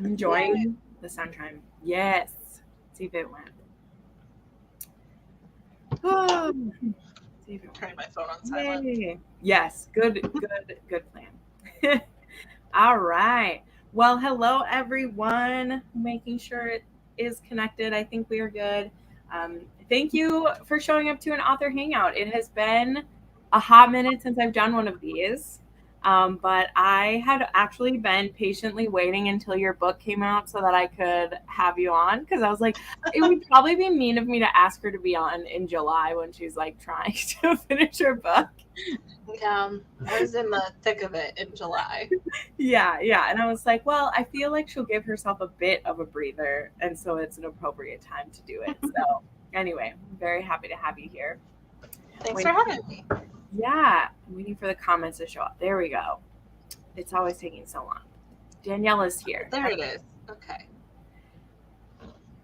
Enjoying the sunshine. Yes. See if it went. Oh, see if it went. Turning my phone on silent. Yay. Yes. Good plan. All right. Well, hello, everyone. Making sure it is connected. I think we are good. Thank you for showing up to an author hangout. It has been a hot minute since I've done one of these. But I had actually been patiently waiting until your book came out so that I could have you on, because I was like, it would probably be mean of me to ask her to be on in July when she's like trying to finish her book. Yeah, I was in the thick of it in July. Yeah. And I was like, well, I feel like she'll give herself a bit of a breather, and so it's an appropriate time to do it. So anyway, I'm very happy to have you here. Thanks for having me. Yeah, I'm waiting for the comments to show up. There we go. It's always taking so long. Daniela's here. There it is. Okay.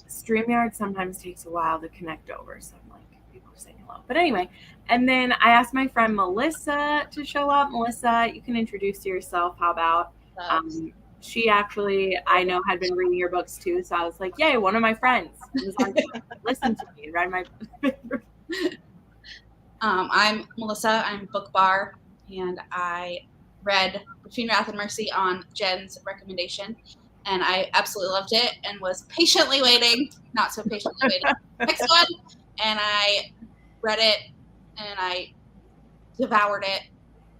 StreamYard sometimes takes a while to connect over, so I'm like, people are saying hello. But anyway, and then I asked my friend Melissa to show up. Melissa, you can introduce yourself. How about? She actually, I know, had been reading your books too, so I was like, yay, one of my friends was on listen to me, read my I'm Melissa. I'm Book Bar, and I read Between Wrath and Mercy on Jen's recommendation, and I absolutely loved it and was patiently waiting, not so patiently waiting, next one, and I read it, and I devoured it,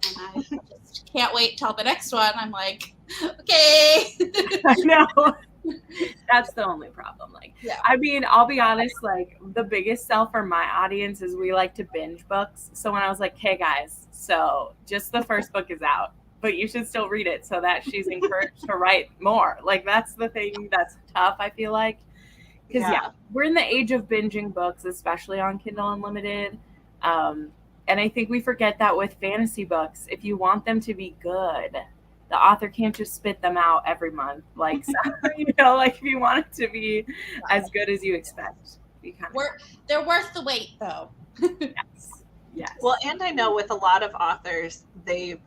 and I just can't wait till the next one. I'm like, okay. I know. That's the only problem. Like, yeah. I mean, I'll be honest, like, the biggest sell for my audience is we like to binge books. So when I was like, hey guys, so just the first book is out, but you should still read it so that she's encouraged to write more. Like, that's the thing that's tough, I feel like. Because, yeah, we're in the age of binging books, especially on Kindle Unlimited. And I think we forget that with fantasy books, if you want them to be good, the author can't just spit them out every month. Like, so, you know, like if you want it to be as good as you expect. They're worth the wait, though. Yes. Well, and I know with a lot of authors, they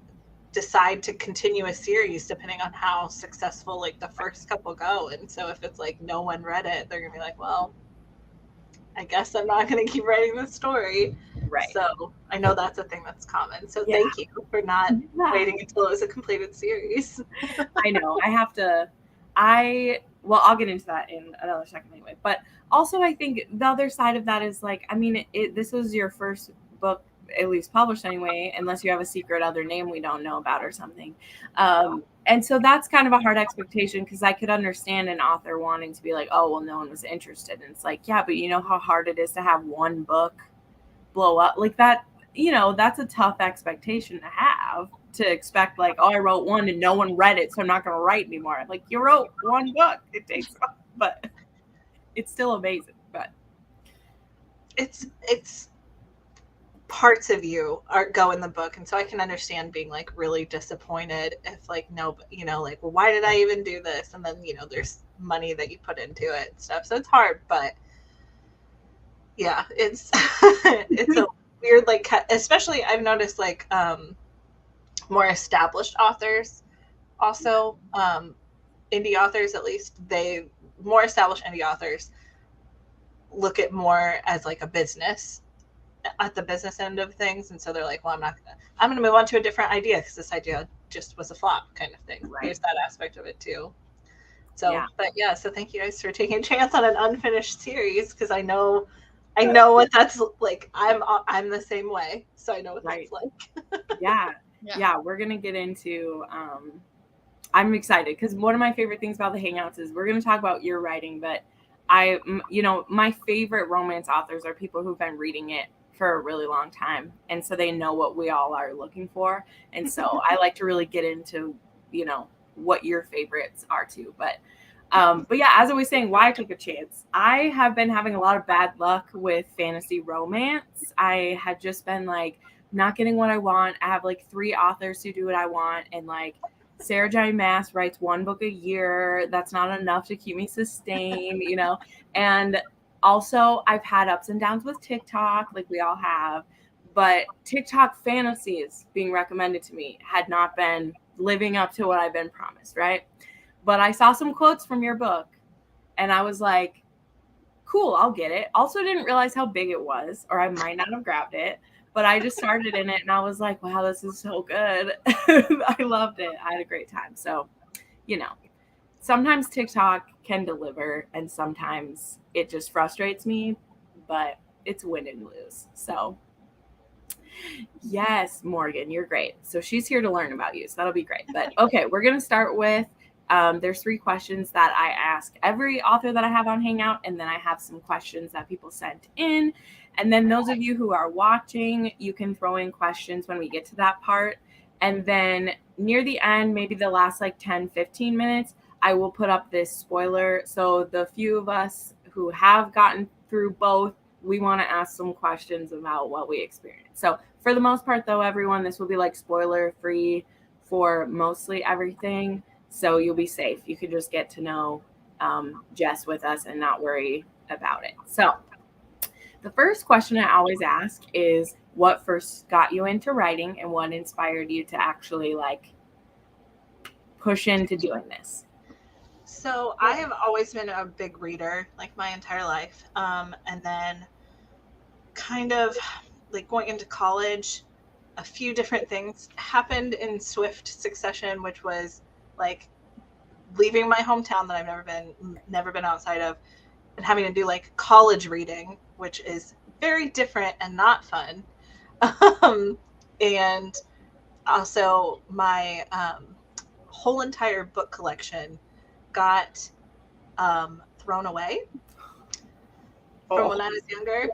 decide to continue a series depending on how successful like the first couple go. And so if it's like no one read it, they're gonna be like, well, I guess I'm not going to keep writing this story. Right. So I know that's a thing that's common. So thank you for not waiting until it was a completed series. I know. I'll get into that in another second anyway. But also I think the other side of that is like, I mean, this was your first book, at least published anyway, unless you have a secret other name we don't know about or something. And so that's kind of a hard expectation, because I could understand an author wanting to be like, oh, well, no one was interested. And it's like, yeah, but you know how hard it is to have one book blow up like that. You know, that's a tough expectation to have, to expect like, oh, I wrote one and no one read it, so I'm not going to write anymore. Like, you wrote one book. It takes, but it's still amazing. But it's parts of you go in the book, and so I can understand being like really disappointed if like no, you know, like, well, why did I even do this? And then, you know, there's money that you put into it and stuff, so it's hard. But yeah, it's it's a weird, like, especially I've noticed like more established authors also, indie authors, at least more established indie authors look at more as like a business, at the business end of things. And so they're like, well, I'm gonna move on to a different idea because this idea just was a flop, kind of thing. Right. There's that aspect of it too. So But yeah, so thank you guys for taking a chance on an unfinished series, because I know what that's like. I'm the same way, so I know what that's like. Yeah, we're gonna get into I'm excited, because one of my favorite things about the hangouts is we're gonna talk about your writing, but my favorite romance authors are people who've been reading it for a really long time, and so they know what we all are looking for. And so I like to really get into, you know, what your favorites are too. But yeah, as I was saying, why take a chance? I have been having a lot of bad luck with fantasy romance. I had just been like not getting what I want. I have like 3 authors who do what I want, and like Sarah J. Maas writes 1 book a year. That's not enough to keep me sustained, you know. And also, I've had ups and downs with TikTok, like we all have. But TikTok fantasies being recommended to me had not been living up to what I've been promised, right? but I saw some quotes from your book and I was like, cool, I'll get it. Also didn't realize how big it was, or I might not have grabbed it, but I just started in it and I was like, wow, this is so good. I loved it. I had a great time. So, sometimes TikTok can deliver and sometimes it just frustrates me, but it's win and lose. So yes, Morgan, you're great. So she's here to learn about you. So that'll be great. But okay, we're going to start with, there's 3 questions that I ask every author that I have on Hangout. And then I have some questions that people sent in. And then those of you who are watching, you can throw in questions when we get to that part. And then near the end, maybe the last like 10, 15 minutes, I will put up this spoiler. So the few of us who have gotten through both, we want to ask some questions about what we experienced. So for the most part, though, everyone, this will be like spoiler free for mostly everything. So you'll be safe. You can just get to know Jess with us and not worry about it. So the first question I always ask is, what first got you into writing and what inspired you to actually like push into doing this? So I have always been a big reader, like my entire life. And then kind of like going into college, a few different things happened in swift succession, which was like leaving my hometown that I've never been outside of, and having to do like college reading, which is very different and not fun. And also my whole entire book collection got thrown away from when I was younger.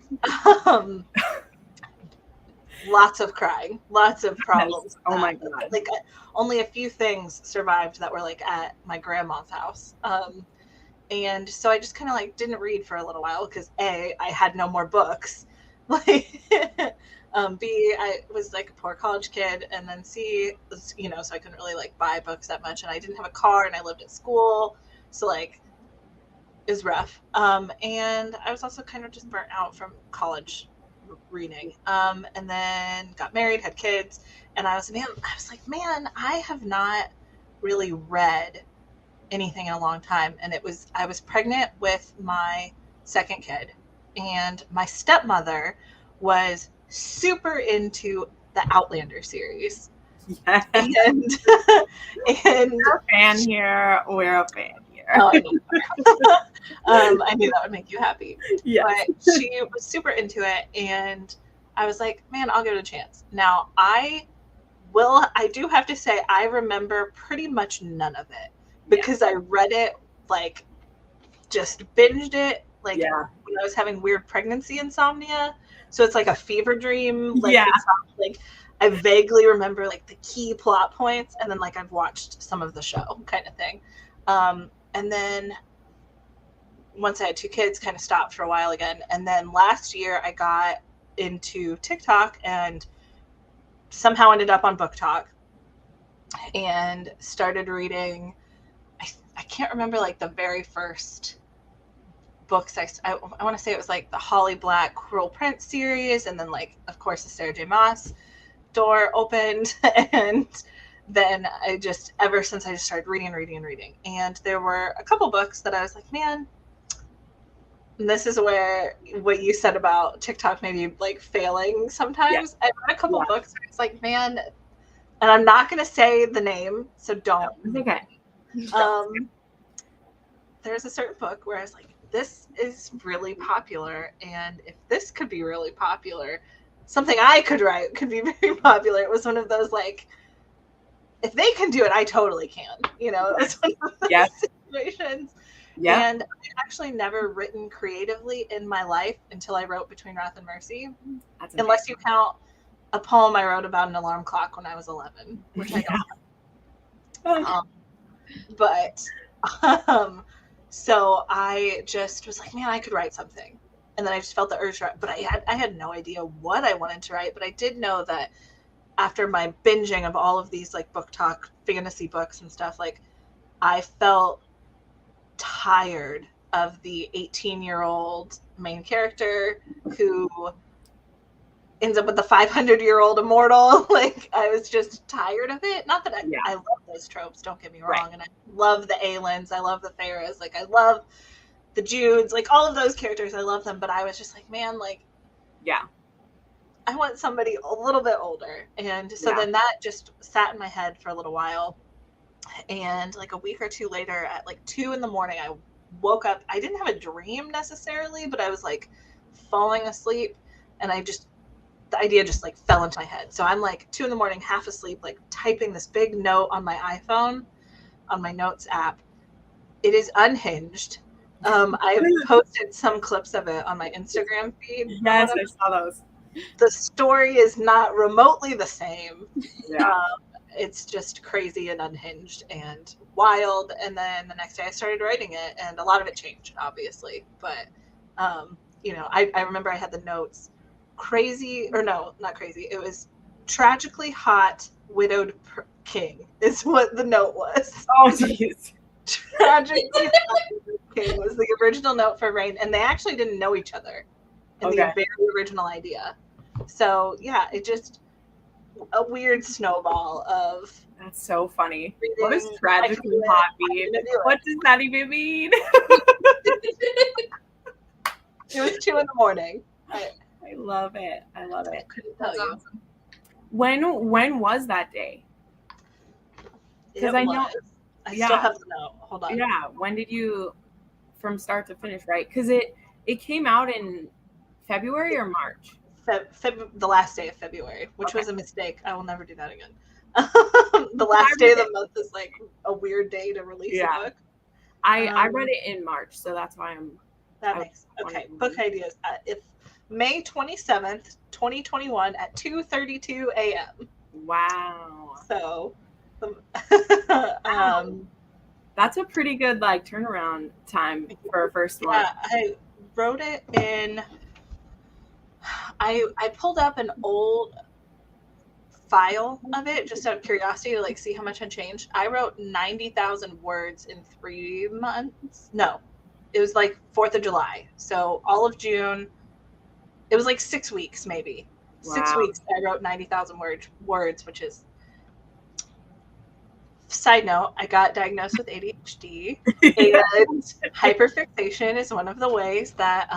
Lots of crying, lots of problems. Oh my God. Like only a few things survived that were like at my grandma's house. And so I just kind of like didn't read for a little while because A, I had no more books. Like B, I was like a poor college kid, and then C, so I couldn't really like buy books that much, and I didn't have a car, and I lived at school, so like it was rough. And I was also kind of just burnt out from college reading. And then got married, had kids, and I was like, man, I have not really read anything in a long time. And I was pregnant with my second kid, and my stepmother was super into the Outlander series. Yes. And we're a fan here. We're a fan here. Oh, I knew that would make you happy. Yes. But she was super into it, and I was like, man, I'll give it a chance. Now, I do have to say, I remember pretty much none of it because I read it, like, just binged it, like, when I was having weird pregnancy insomnia. So it's like a fever dream. Like, like I vaguely remember, like, the key plot points, and then, like, I've watched some of the show kind of thing. And then once I had 2 kids, kind of stopped for a while again. And then last year I got into TikTok and somehow ended up on Book Talk and started reading. I can't remember like the very first books. I want to say it was like the Holly Black Cruel Prince series. And then like, of course, the Sarah J. Maas door opened. And then ever since I just started reading. And there were a couple books that I was like, man, and this is where what you said about TikTok maybe like failing sometimes. I read a couple books where it's like, man, and I'm not going to say the name, so don't. It's okay. There's a certain book where I was like, this is really popular, and if this could be really popular, something I could write could be very popular. It was one of those like, if they can do it, I totally can. It's one of those situations. Yeah. And I've actually never written creatively in my life until I wrote Between Wrath and Mercy. Unless you count a poem I wrote about an alarm clock when I was 11, which I don't. So I just was like, man, I could write something. And then I just felt the urge to write, but I had no idea what I wanted to write. But I did know that after my binging of all of these like Book Talk fantasy books and stuff, like I felt tired of the 18-year-old main character who ends up with the 500-year-old immortal. Like I was just tired of it. Not that I loved those tropes, don't get me wrong. Right. And I love the Aelins, I love the Farahs, like I love the Judes, like all of those characters, I love them. But I was just like, man, like, Yeah. I want somebody a little bit older. And so Yeah. then that just sat in my head for a little while. And like a week or two later, at like 2 a.m, I woke up. I didn't have a dream necessarily, but I was like falling asleep, and the idea just like fell into my head. So I'm like 2 a.m, half asleep, like typing this big note on my iPhone, on my notes app. It is unhinged. I posted some clips of it on my Instagram feed. Yes, I saw those. The story is not remotely the same. Yeah. It's just crazy and unhinged and wild. And then the next day I started writing it, and a lot of it changed, obviously. But, I remember I had the notes crazy, or no, not crazy. It was tragically hot widowed king is what the note was. Oh, jeez. Tragically hot widowed king was the original note for Rain. And they actually didn't know each other in the very original idea. So, yeah, it just a weird snowball of. That's so funny. What does tragically hot mean? What does that even mean? It was 2 a.m. I love it. I love it. Couldn't tell That's you. awesome. When was that day? Because I know. I still have the note. Hold on. Yeah. When did you, from start to finish, right? Because it came out in February or March? The last day of February, which was a mistake. I will never do that again. The last day of the month is like a weird day to release a book. I read it in March, so that's why that makes okay. Book ideas. If May 27th, 2021 at 2:32 a.m. Wow. So, that's a pretty good like turnaround time for a first one. Yeah, I wrote it in. I pulled up an old file of it just out of curiosity to like see how much had changed. I wrote 90,000 words in 3 months. No, it was like 4th of July. So all of June, it was like 6 weeks maybe. Wow. 6 weeks I wrote 90,000 words, which is. Side note, I got diagnosed with ADHD, and hyperfixation is one of the ways that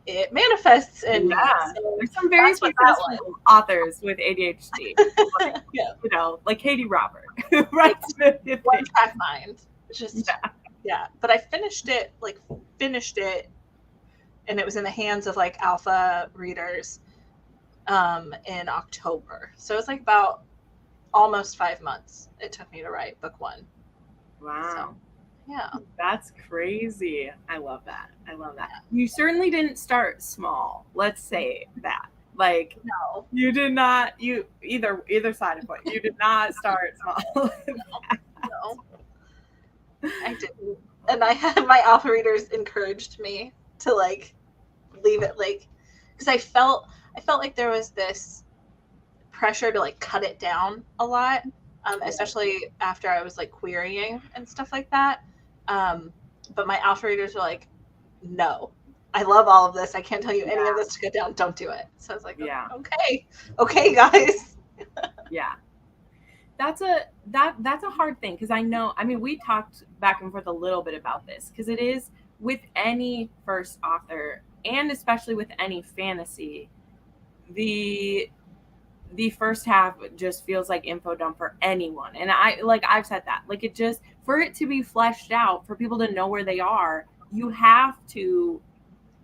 it manifests in me. So there's some very successful authors with ADHD, like Katie Robert, right? One track mind, just But I finished it, and it was in the hands of like alpha readers in October. So it was like about almost 5 months it took me to write book 1. Wow. So, yeah. That's crazy. I love that. You certainly didn't start small. Let's say that. Like, no. You did not, either side of it. You did not start small. No. I didn't. And I had my alpha readers encouraged me to like leave it like, because I felt like there was this pressure to like cut it down a lot, especially after I was like querying and stuff like that. But my alpha readers were like, no, I love all of this. I can't tell you any of this to cut down. Don't do it. So I was like, okay, guys. Yeah. That's a hard thing because we talked back and forth a little bit about this because it is with any first author and especially with any fantasy, the first half just feels like info dump for anyone. And I've said that, like, it just, for it to be fleshed out, for people to know where they are, you have to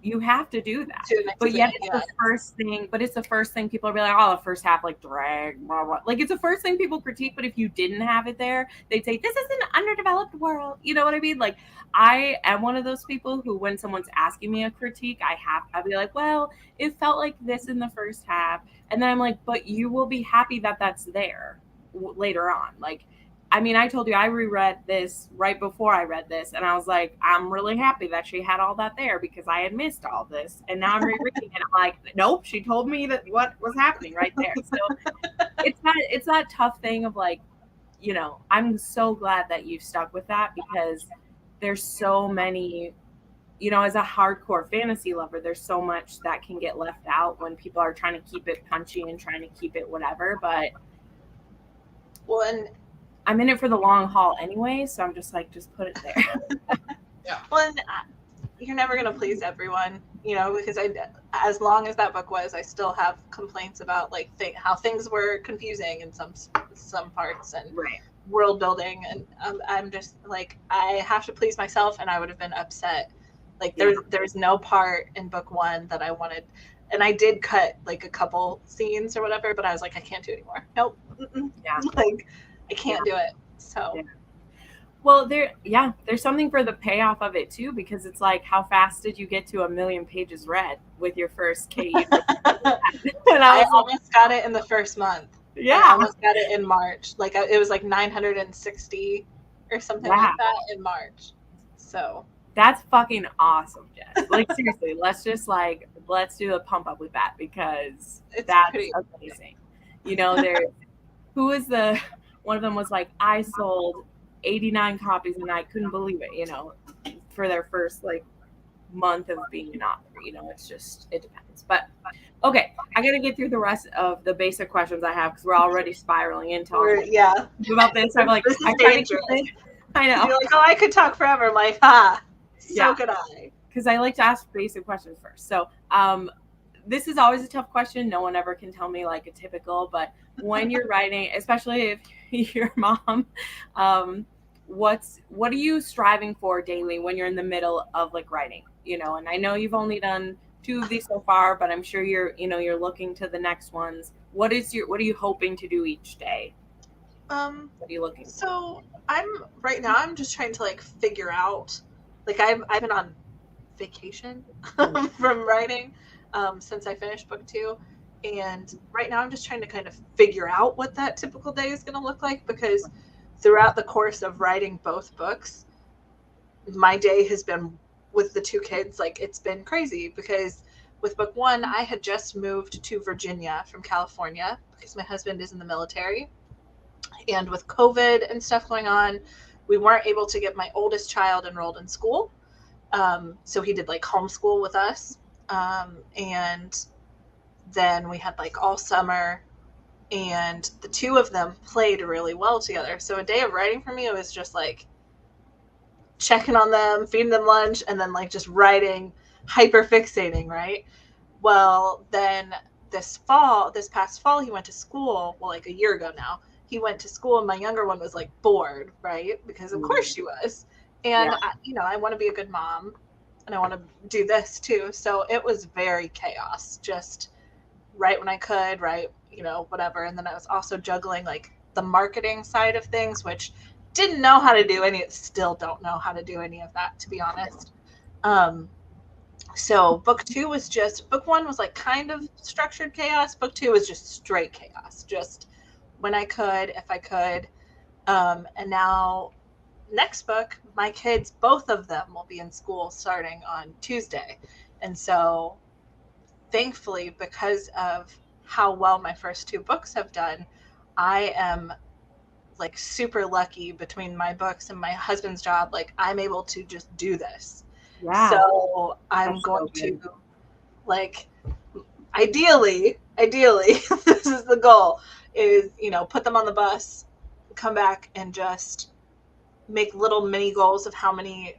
do that. But yet it's the first thing, it's the first thing people are like, oh, the first half, like, drag, blah, blah. Like, it's the first thing people critique, but if you didn't have it there, they'd say, this is an underdeveloped world. You know what I mean? Like, I am one of those people who, when someone's asking me a critique, I'll be like, well, it felt like this in the first half. And then I'm like, but you will be happy that that's there later on. Like, I told you I reread this right before I read this, and I was like, I'm really happy that she had all that there because I had missed all this. And now I'm rereading it. I'm like, nope, she told me that what was happening right there. So it's that tough thing of like, I'm so glad that you've stuck with that because there's so many, as a hardcore fantasy lover, there's so much that can get left out when people are trying to keep it punchy and trying to keep it whatever. But well, and I'm in it for the long haul anyway, so I'm just like, just put it there. Well, and you're never going to please everyone, because as long as that book was, I still have complaints about like how things were confusing in some parts and Right. world building. And I'm just like, I have to please myself, and I would have been upset. Like there's no part in book 1 that I wanted. And I did cut like a couple scenes or whatever, but I was like, I can't do it anymore. Nope. Yeah. Like I can't do it. So. Yeah. Well, there's something for the payoff of it too, because it's like, how fast did you get to 1 million pages read with your first KU? And I almost got it in the first month. Yeah. I almost got it in March. Like it was like 960 or something like that in March. So that's fucking awesome, Jess. Like seriously, let's do a pump up with that, because that's amazing. Who was one of them was like, I sold 89 copies and I couldn't believe it, for their first like month of being an author. It's just, it depends. But okay, I gotta get through the rest of the basic questions I have, because we're already spiraling into about this. I'm like, this is dangerous. I know. You're like, oh, I could talk forever. I'm like, so could I. Because I like to ask basic questions first. So this is always a tough question. No one ever can tell me like a typical, but when you're writing, especially if you're a mom, what are you striving for daily when you're in the middle of like writing? And I know you've only done 2 of these so far, but I'm sure you're looking to the next ones. What are you hoping to do each day? What are you looking for? So I'm just trying to like figure out, like I've been on vacation from writing since I finished book 2, and right now I'm just trying to kind of figure out what that typical day is going to look like, because throughout the course of writing both books, my day has been with the 2 kids, like it's been crazy, because with book 1 I had just moved to Virginia from California because my husband is in the military, and with COVID and stuff going on, we weren't able to get my oldest child enrolled in school. So he did like homeschool with us. And then we had like all summer, and the 2 of them played really well together. So a day of writing for me, it was just like checking on them, feeding them lunch, and then like just writing, hyper fixating, right? Well, then this past fall, he went to school. Well, like a year ago now, he went to school, and my younger one was like bored, right? Because of course she was. And I want to be a good mom, and I want to do this too. So it was very chaos, just write when I could, write, whatever. And then I was also juggling like the marketing side of things, which didn't know how to do still don't know how to do any of that, to be honest. So book 1 was like kind of structured chaos. Book 2 was just straight chaos, just when I could, if I could. And now next book, my kids, both of them will be in school starting on Tuesday. And so thankfully, because of how well my first 2 books have done, I am like super lucky between my books and my husband's job. Like I'm able to just do this. Yeah. So I'm going to like, ideally, this is the goal, is, put them on the bus, come back and just make little mini goals of how many,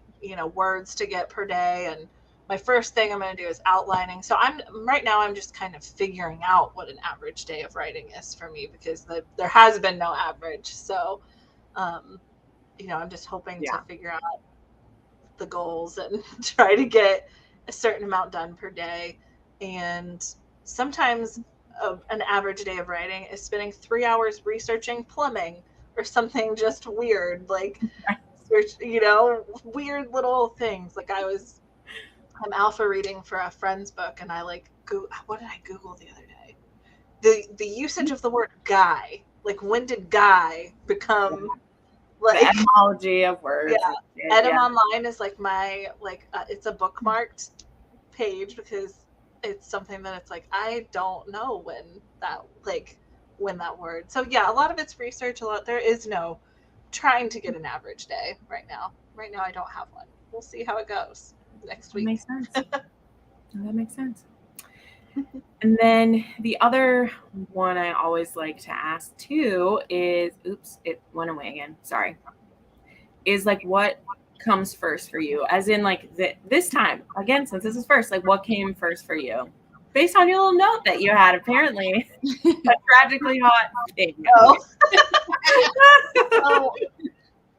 words to get per day. And my first thing I'm going to do is outlining. So right now I'm just kind of figuring out what an average day of writing is for me, because there has been no average. So, I'm just hoping to figure out the goals and try to get a certain amount done per day. And sometimes an average day of writing is spending 3 hours researching plumbing or something just weird, like weird little things. Like I'm alpha reading for a friend's book, and I like what did I Google the other day? The usage of the word guy. Like, when did guy become like the etymology of words? Yeah. Edom Online is like my it's a bookmarked page, because it's something that it's like I don't know when that word. So yeah, a lot of it's research. There is no trying to get an average day right now. Right now I don't have one. We'll see how it goes next week. That makes sense. That makes sense. And then the other one I always like to ask too is, oops, it went away again. Sorry. Is like, what comes first for you? As in, like, this time, again, since this is first, like, what came first for you? Based on your little note that you had, apparently. A tragically hot thing. Oh. So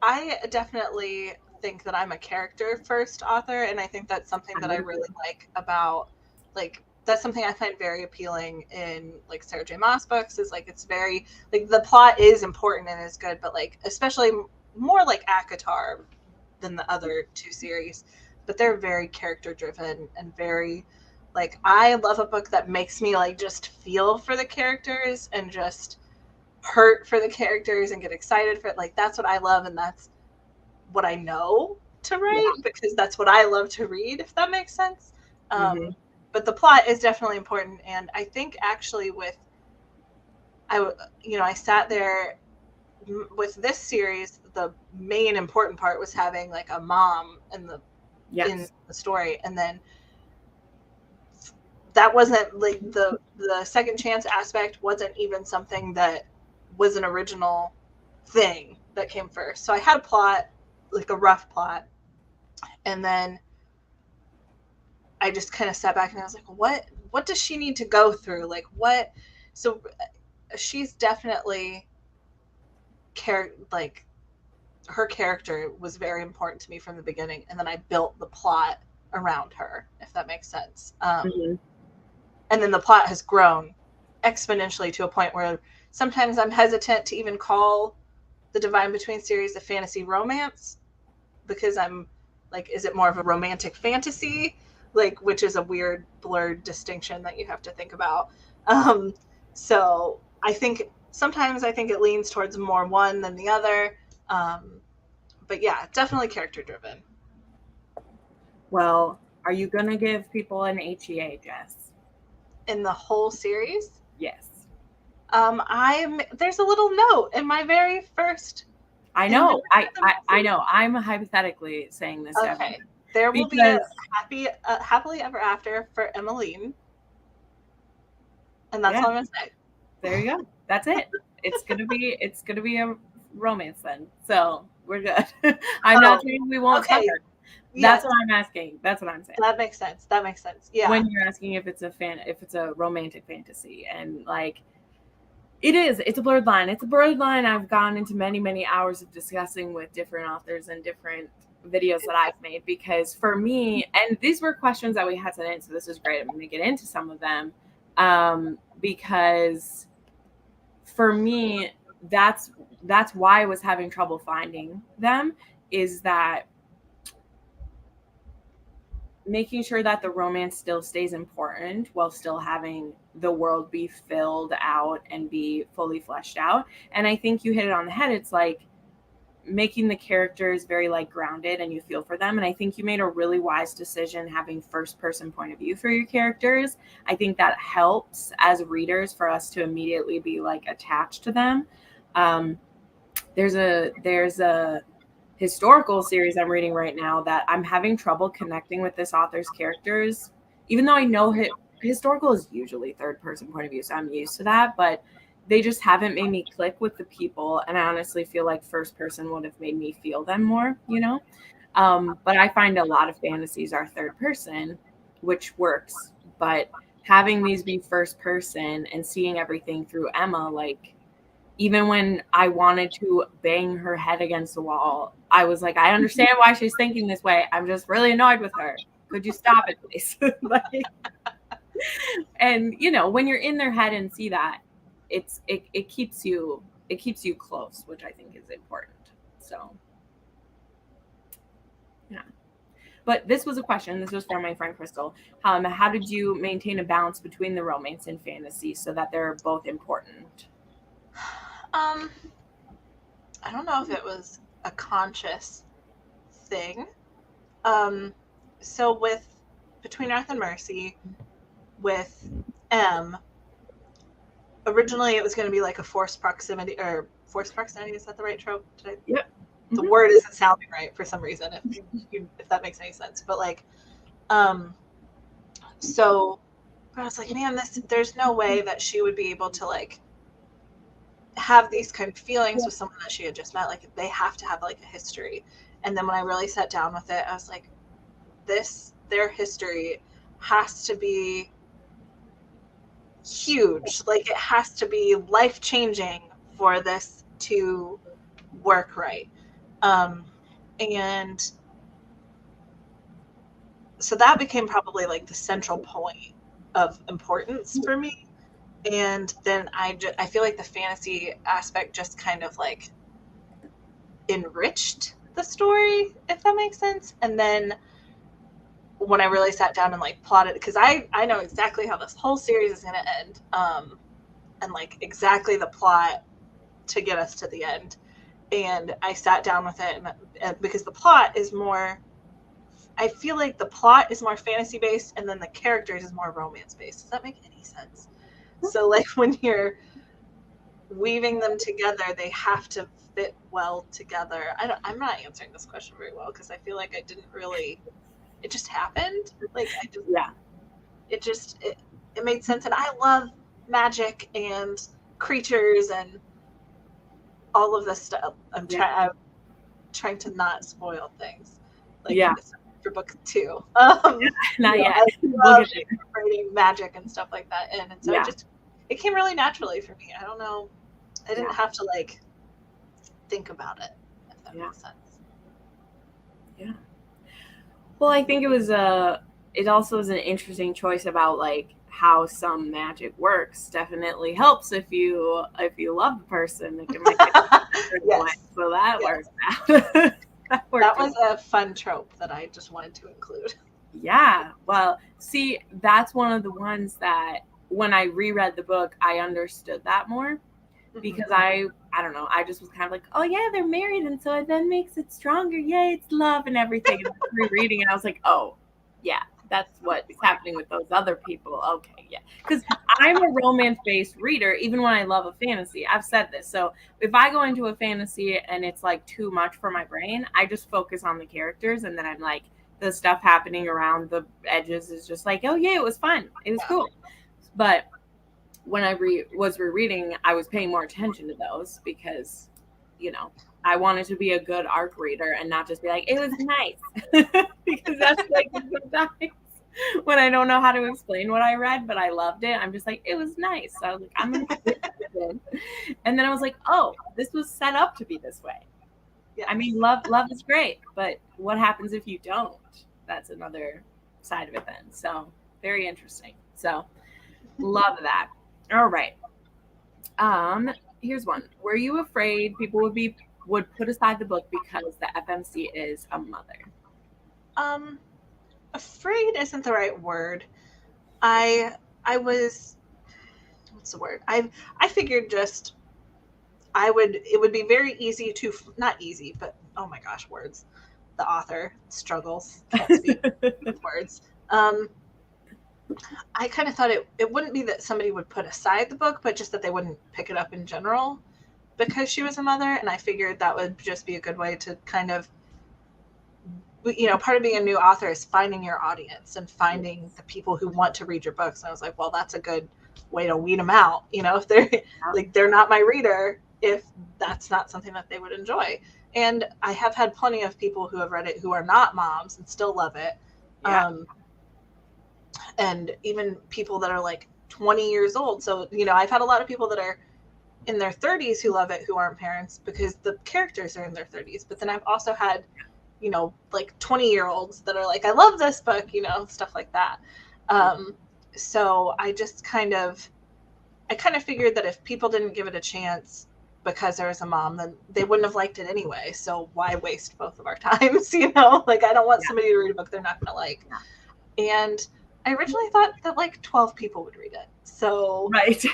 I definitely think that I'm a character first author, and I think that's something that I really like about, like, that's something I find very appealing in like Sarah J. Maas books, is like it's very like the plot is important and is good, but like especially more like ACOTAR than the other two series, but they're very character driven and very like, I love a book that makes me like just feel for the characters and just hurt for the characters and get excited for it. Like that's what I love, and that's what I know to write, because that's what I love to read, if that makes sense. But the plot is definitely important, and I think actually I sat there with this series. The main important part was having like a mom in the story, and then that wasn't like the second chance aspect wasn't even something that was an original thing that came first. So I had a plot, like a rough plot, and then I just kind of sat back and I was like, what does she need to go through? Like what? So she's definitely like her character was very important to me from the beginning, and then I built the plot around her, if that makes sense. And then the plot has grown exponentially to a point where sometimes I'm hesitant to even call the Divine Between series a fantasy romance, because I'm like, is it more of a romantic fantasy? Like, which is a weird blurred distinction that you have to think about. So I think sometimes it leans towards more one than the other. But yeah, definitely character driven. Well, are you going to give people an HEA, Jess? In the whole series? Yes. There's a little note in my very first. I know. I know. I'm hypothetically saying this. Okay. There will be a happily ever after for Emmeline. And that's all I'm gonna say. There you go. That's it. It's gonna be a romance then. So we're good. I'm not saying we won't cover. That's what I'm asking. That's what I'm saying. That makes sense. Yeah. When you're asking if it's a romantic fantasy, and like it's a blurred line. It's a blurred line I've gone into many, many hours of discussing with different authors and different videos that I've made, because for me, and these were questions that we had today, so this is great. I'm going to get into some of them, because for me, that's why I was having trouble finding them, is that making sure that the romance still stays important while still having the world be filled out and be fully fleshed out. And I think you hit it on the head. It's like making the characters very like grounded and you feel for them. And I think you made a really wise decision having first person point of view for your characters. I think that helps as readers for us to immediately be like attached to them. There's a historical series I'm reading right now that I'm having trouble connecting with this author's characters, even though I know historical is usually third person point of view, so I'm used to that, but they just haven't made me click with the people. And I honestly feel like first person would have made me feel them more, but I find a lot of fantasies are third person, which works, but having these be first person and seeing everything through Emma, like even when I wanted to bang her head against the wall, I was like, I understand why she's thinking this way. I'm just really annoyed with her. Could you stop it, please? And when you're in their head and see that, it keeps you close, which I think is important. So, yeah. But this was a question. This was from my friend Crystal. How did you maintain a balance between the romance and fantasy so that they're both important? I don't know if it was a conscious thing. So with Between Wrath and Mercy, with M, originally it was going to be like a forced proximity, is that the right trope? Yep. The word isn't sounding right for some reason, if that makes any sense. But like, so But I was like, man, there's no way that she would be able to like have these kind of feelings with someone that she had just met. Like they have to have like a history. And then when I really sat down with it, I was like, their history has to be huge. Like it has to be life-changing for this to work right. And so that became probably like the central point of importance for me. And then I feel like the fantasy aspect just kind of like enriched the story, if that makes sense. And then when I really sat down and like plotted, because I know exactly how this whole series is going to end, and like exactly the plot to get us to the end. And I sat down with it, and because the plot is more, I feel like the plot is more fantasy based, and then the characters is more romance based. Does that make any sense? So like when you're weaving them together, they have to fit well together. I'm not answering this question very well because I feel like I didn't really. It just happened. Like I just it made sense, and I love magic and creatures and all of this stuff. I'm trying to not spoil things. Like for book 2. Not yet. I love incorporating magic and stuff like that in, and so it came really naturally for me. I don't know. I didn't have to like think about it, if that makes sense. Yeah. Well, I think it also is an interesting choice about like how some magic works. Definitely helps if you love the person. It can make it way. So that works out. That was a fun trope that I just wanted to include. Yeah. Well, see, that's one of the ones that when I reread the book, I understood that more because I don't know, I just was kind of like, oh yeah, they're married, and so it then makes it stronger. Yay, it's love and everything. And rereading, and I was like, oh yeah, that's what's happening with those other people. Okay, yeah, because I'm a romance-based reader, even when I love a fantasy. I've said this. So if I go into a fantasy and it's like too much for my brain, I just focus on the characters, and then I'm like, the stuff happening around the edges is just like, oh yeah, it was fun, it was cool. But when I was rereading, I was paying more attention to those because, you know, I wanted to be a good arc reader and not just be like, it was nice. Because that's like sometimes when I don't know how to explain what I read, but I loved it, I'm just like, it was nice. So I was like, I'm going to and then I was like, oh, this was set up to be this way. Yeah. I mean, love is great, but what happens if you don't? That's another side of it then. So very interesting. So love that. All right. Here's one. Were you afraid people would put aside the book because the FMC is a mother? Afraid isn't the right word. I was, what's the word? I figured just it would be very easy to, not easy, but oh my gosh, words. The author struggles, can't speak words. I kind of thought it wouldn't be that somebody would put aside the book, but just that they wouldn't pick it up in general because she was a mother. And I figured that would just be a good way to kind of, you know, part of being a new author is finding your audience and finding the people who want to read your books. And I was like, well, that's a good way to weed them out. You know, if they're like, they're not my reader, if that's not something that they would enjoy. And I have had plenty of people who have read it who are not moms and still love it. Yeah. And even people that are like 20 years old. So, you know, I've had a lot of people that are in their 30s who love it, who aren't parents because the characters are in their 30s. But then I've also had, you know, like 20-year-olds that are like, I love this book, you know, stuff like that. So I kind of figured that if people didn't give it a chance because there was a mom, then they wouldn't have liked it anyway. So why waste both of our times, you know? Like, I don't want somebody to read a book they're not going to like. And I originally thought that like 12 people would read it. So right.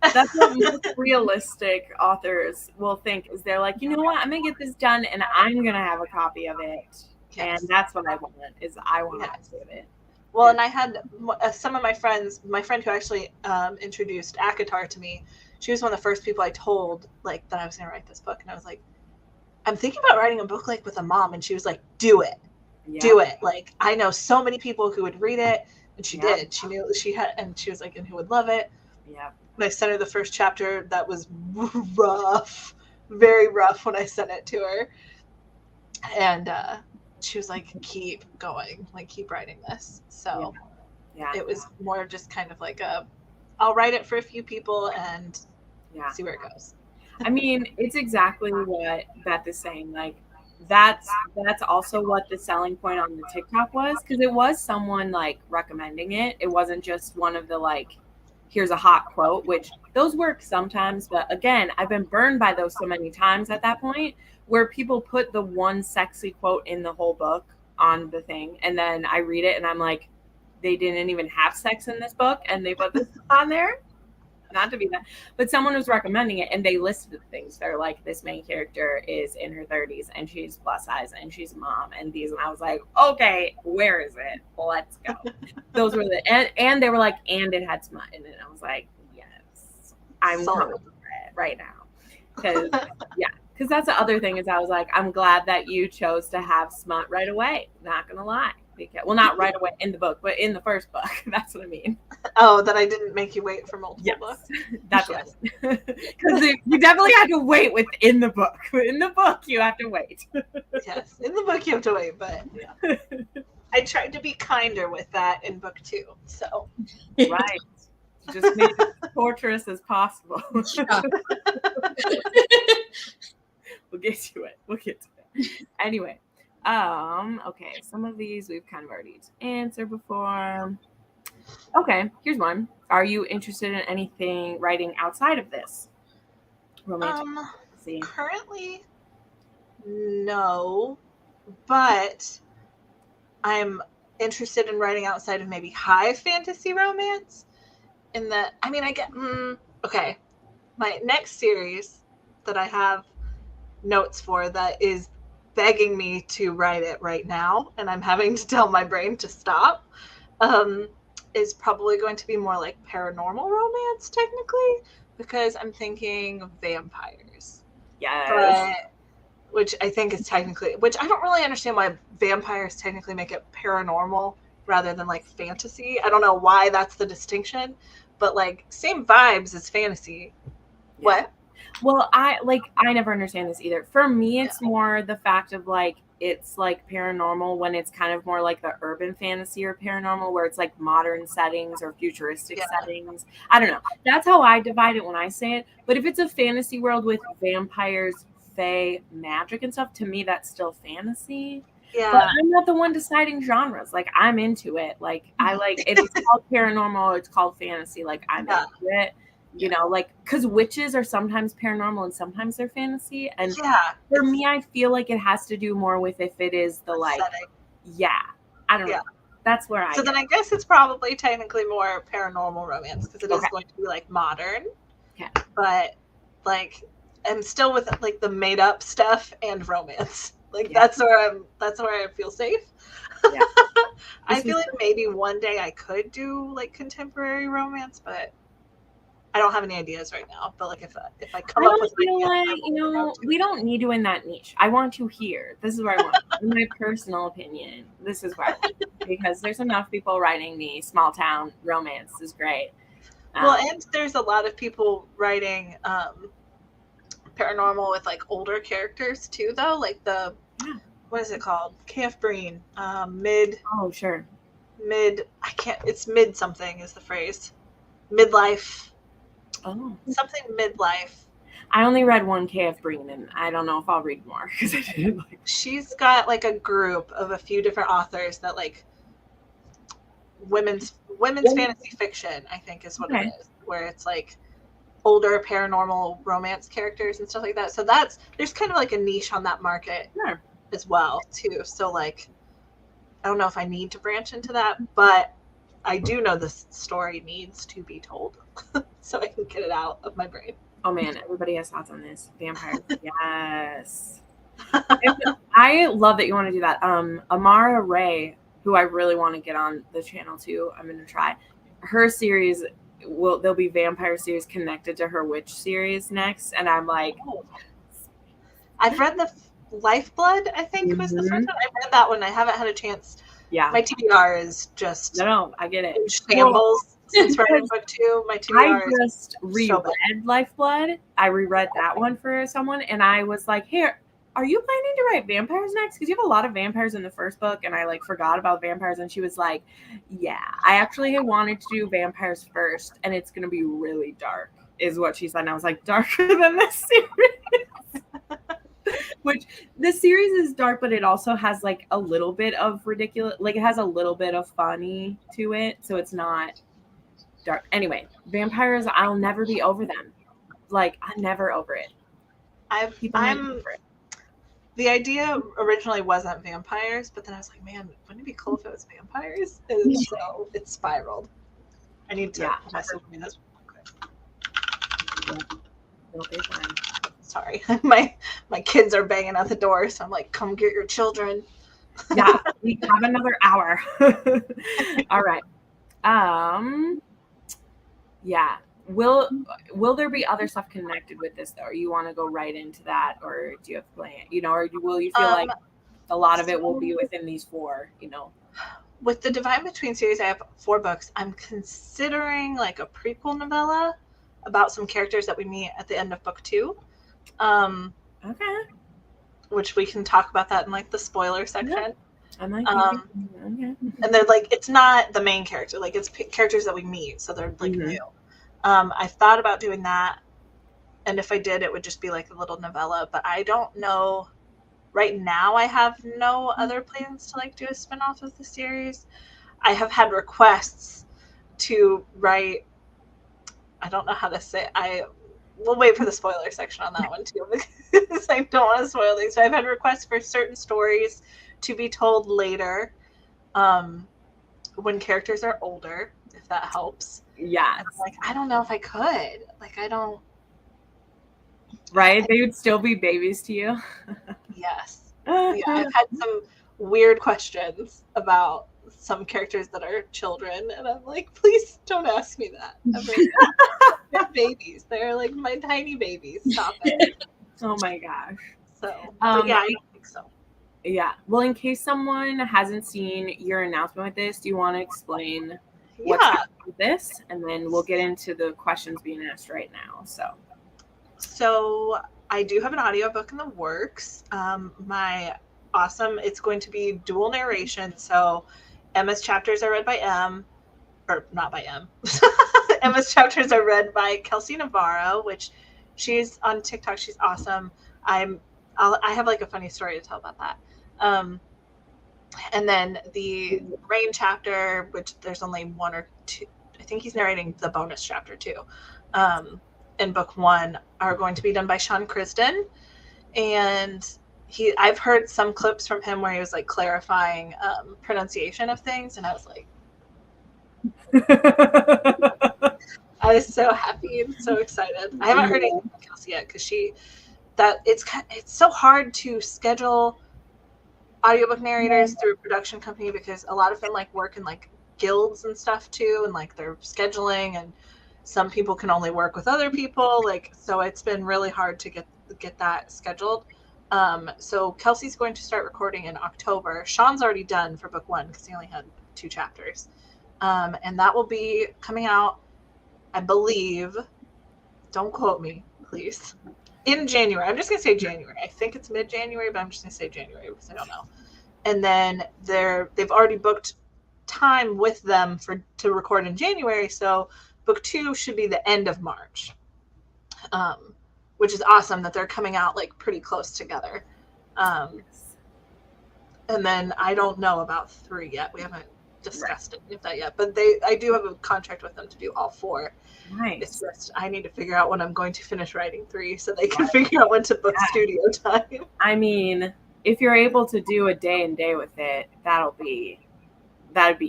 That's what most realistic authors will think is they're like, you know what, I'm going to get this done and I'm going to have a copy of it. Yes. And that's what I want is I want to read it. Well, and I had some of my friend who actually introduced ACOTAR to me, she was one of the first people I told like that I was going to write this book. And I was like, I'm thinking about writing a book like with a mom. And she was like, do it. do it. Like, I know so many people who would read it, and she Yeah. did. She knew she had, and she was like, and who would love it. Yeah. When I sent her the first chapter, that was rough, very rough when I sent it to her. And she was like, keep going, like, keep writing this. So Yeah. it was more just kind of like I'll write it for a few people and see where it goes. I mean, it's exactly what Beth is saying. Like, that's also what the selling point on the TikTok was, because it was someone like recommending it. It wasn't just one of the like, here's a hot quote, which those work sometimes, but again, I've been burned by those so many times at that point, where people put the one sexy quote in the whole book on the thing, and then I read it and I'm like, they didn't even have sex in this book, and they put this on there. Not to be that, but someone was recommending it, and they listed things. They're like, this main character is in her 30s and she's plus size and she's a mom and these, and I was like, okay, where is it? Let's go. Those were the, and they were like, and it had smut in it. I was like, yes, I'm coming for it right now, because because that's the other thing is I was like, I'm glad that you chose to have smut right away. Not gonna lie. Because, well, not right away in the book, but in the first book. That's what I mean. Oh, that I didn't make you wait for multiple books. That's what I mean. Because you definitely had to wait within the book. In the book, you have to wait. Yes, in the book you have to wait, but yeah. I tried to be kinder with that in book 2. So right, just make it as torturous as possible. We'll get to it. Anyway. Okay, some of these we've kind of already answered before. Okay, here's one. Are you interested in anything writing outside of this? Romantic. Currently, no, but I'm interested in writing outside of maybe high fantasy romance. In the, I mean, I get, okay, my next series that I have notes for that is begging me to write it right now, and I'm having to tell my brain to stop, is probably going to be more like paranormal romance, technically, because I'm thinking vampires. Yes. Which I think is technically, which I don't really understand why vampires technically make it paranormal rather than like fantasy. I don't know why that's the distinction, but like same vibes as fantasy. Yeah. What? Well, I never understand this either. For me, it's more the fact of like, it's like paranormal when it's kind of more like the urban fantasy or paranormal where it's like modern settings or futuristic settings. I don't know. That's how I divide it when I say it. But if it's a fantasy world with vampires, fae, magic and stuff, to me, that's still fantasy. Yeah. But I'm not the one deciding genres. Like, I'm into it. Like, I like, if it's called paranormal, it's called fantasy. Like, I'm into it. You know, like, because witches are sometimes paranormal and sometimes they're fantasy. And for me, I feel like it has to do more with if it is the like, I don't know. That's where I. So then I guess it's probably technically more paranormal romance because it is going to be like modern. Yeah. But like, I'm still with like the made up stuff and romance. Like that's where I feel safe. Yeah. I feel like maybe one day I could do like contemporary romance, but I don't have any ideas right now, but like if I come up with feel like, you know, we don't need you in that niche. I want you here. This is where I want you. In my personal opinion, this is where I want you, because there's enough people writing the small town romance. This is great. Well, and there's a lot of people writing paranormal with like older characters too, though. Like the what is it called? KF Breen. Mid. Oh, sure. Mid. I can't. It's mid something is the phrase. Midlife. Oh, something midlife. I only read one KF Breen, and I don't know if I'll read more because I didn't like. She's got like a group of a few different authors that like women's fantasy fiction, I think is what it is, where it's like older paranormal romance characters and stuff like that. So there's kind of like a niche on that market as well too. So like, I don't know if I need to branch into that, but I do know this story needs to be told so I can get it out of my brain. Oh man, everybody has thoughts on this. Vampires. Yes. I love that you want to do that. Amara Ray, who I really want to get on the channel too, I'm going to try. Her series, there'll be vampire series connected to her witch series next. And I'm like, I've read the Lifeblood, I think, was the first one. I read that one. I haven't had a chance. Yeah. My TBR is just No, I get it. in shambles since writing book 2. My TBR I just reread Lifeblood. I reread that one for someone, and I was like, "Here, are you planning to write vampires next? Because you have a lot of vampires in the first book." And I like forgot about vampires, and she was like, "Yeah, I actually wanted to do vampires first, and it's going to be really dark," is what she said. And I was like, "Darker than this series." Which the series is dark, but it also has like a little bit of ridiculous, like it has a little bit of funny to it, so it's not dark. Anyway, vampires, I'll never be over them. Like, I'm never over it. The idea originally wasn't vampires, but then I was like, man, wouldn't it be cool if it was vampires? And so it spiraled. I need to message me this real quick. Sorry, my kids are banging at the door, so I'm like, come get your children. Yeah, we have another hour. All right. Yeah. Will there be other stuff connected with this though? Or you want to go right into that, or do you have plan? Or will you feel like a lot of it will be within these 4? With the Divine Between series, I have 4 books. I'm considering like a prequel novella about some characters that we meet at the end of book 2. Okay. Which we can talk about that in like the spoiler section. Yeah. Okay. And they're like, it's not the main character, like it's characters that we meet, so they're like new. I thought about doing that, and if I did, it would just be like a little novella, but I don't know. Right now, I have no other plans to like do a spinoff of the series. I have had requests to write. I don't know how to say it. We'll wait for the spoiler section on that one too, because I don't want to spoil these. So I've had requests for certain stories to be told later, when characters are older, if that helps. Yeah. And I'm like, I don't know if I could. Like, I don't. Right? They would still be babies to you. Yes. Yeah, I've had some weird questions about some characters that are children, and I'm like, please don't ask me that. They're babies. They're like my tiny babies. Stop it. Oh my gosh. So, but yeah, I don't think so. Yeah. Well, in case someone hasn't seen your announcement with this, do you want to explain what's happening with this? And then we'll get into the questions being asked right now. So I do have an audiobook in the works. It's going to be dual narration. So Emma's chapters are read by or not by M. Emma's chapters are read by Kelsey Navarro, which she's on TikTok. She's awesome. I have like a funny story to tell about that. And then the Rain chapter, which there's only 1 or 2. I think he's narrating the bonus chapter too. In book 1 are going to be done by Sean Krisden, and I've heard some clips from him where he was like clarifying pronunciation of things, and I was like, I was so happy and so excited. I haven't heard anything from Kelsey yet, because it's so hard to schedule audiobook narrators through a production company, because a lot of them like work in like guilds and stuff too, and like they're scheduling, and some people can only work with other people, like, so it's been really hard to get that scheduled. So Kelsey's going to start recording in October. Sean's already done for book 1 because he only had 2 chapters, and that will be coming out, I believe, don't quote me please, in January. I'm just gonna say January. I think it's mid-January, but I'm just gonna say January because I don't know. And then they've already booked time with them to record in January, so book 2 should be the end of March, which is awesome that they're coming out like pretty close together. And then I don't know about 3 yet. We haven't discussed it with that yet, but I do have a contract with them to do all 4. Nice. It's just I need to figure out when I'm going to finish writing 3 so they can figure out when to book studio time. I mean, if you're able to do a day and day with it, that'd be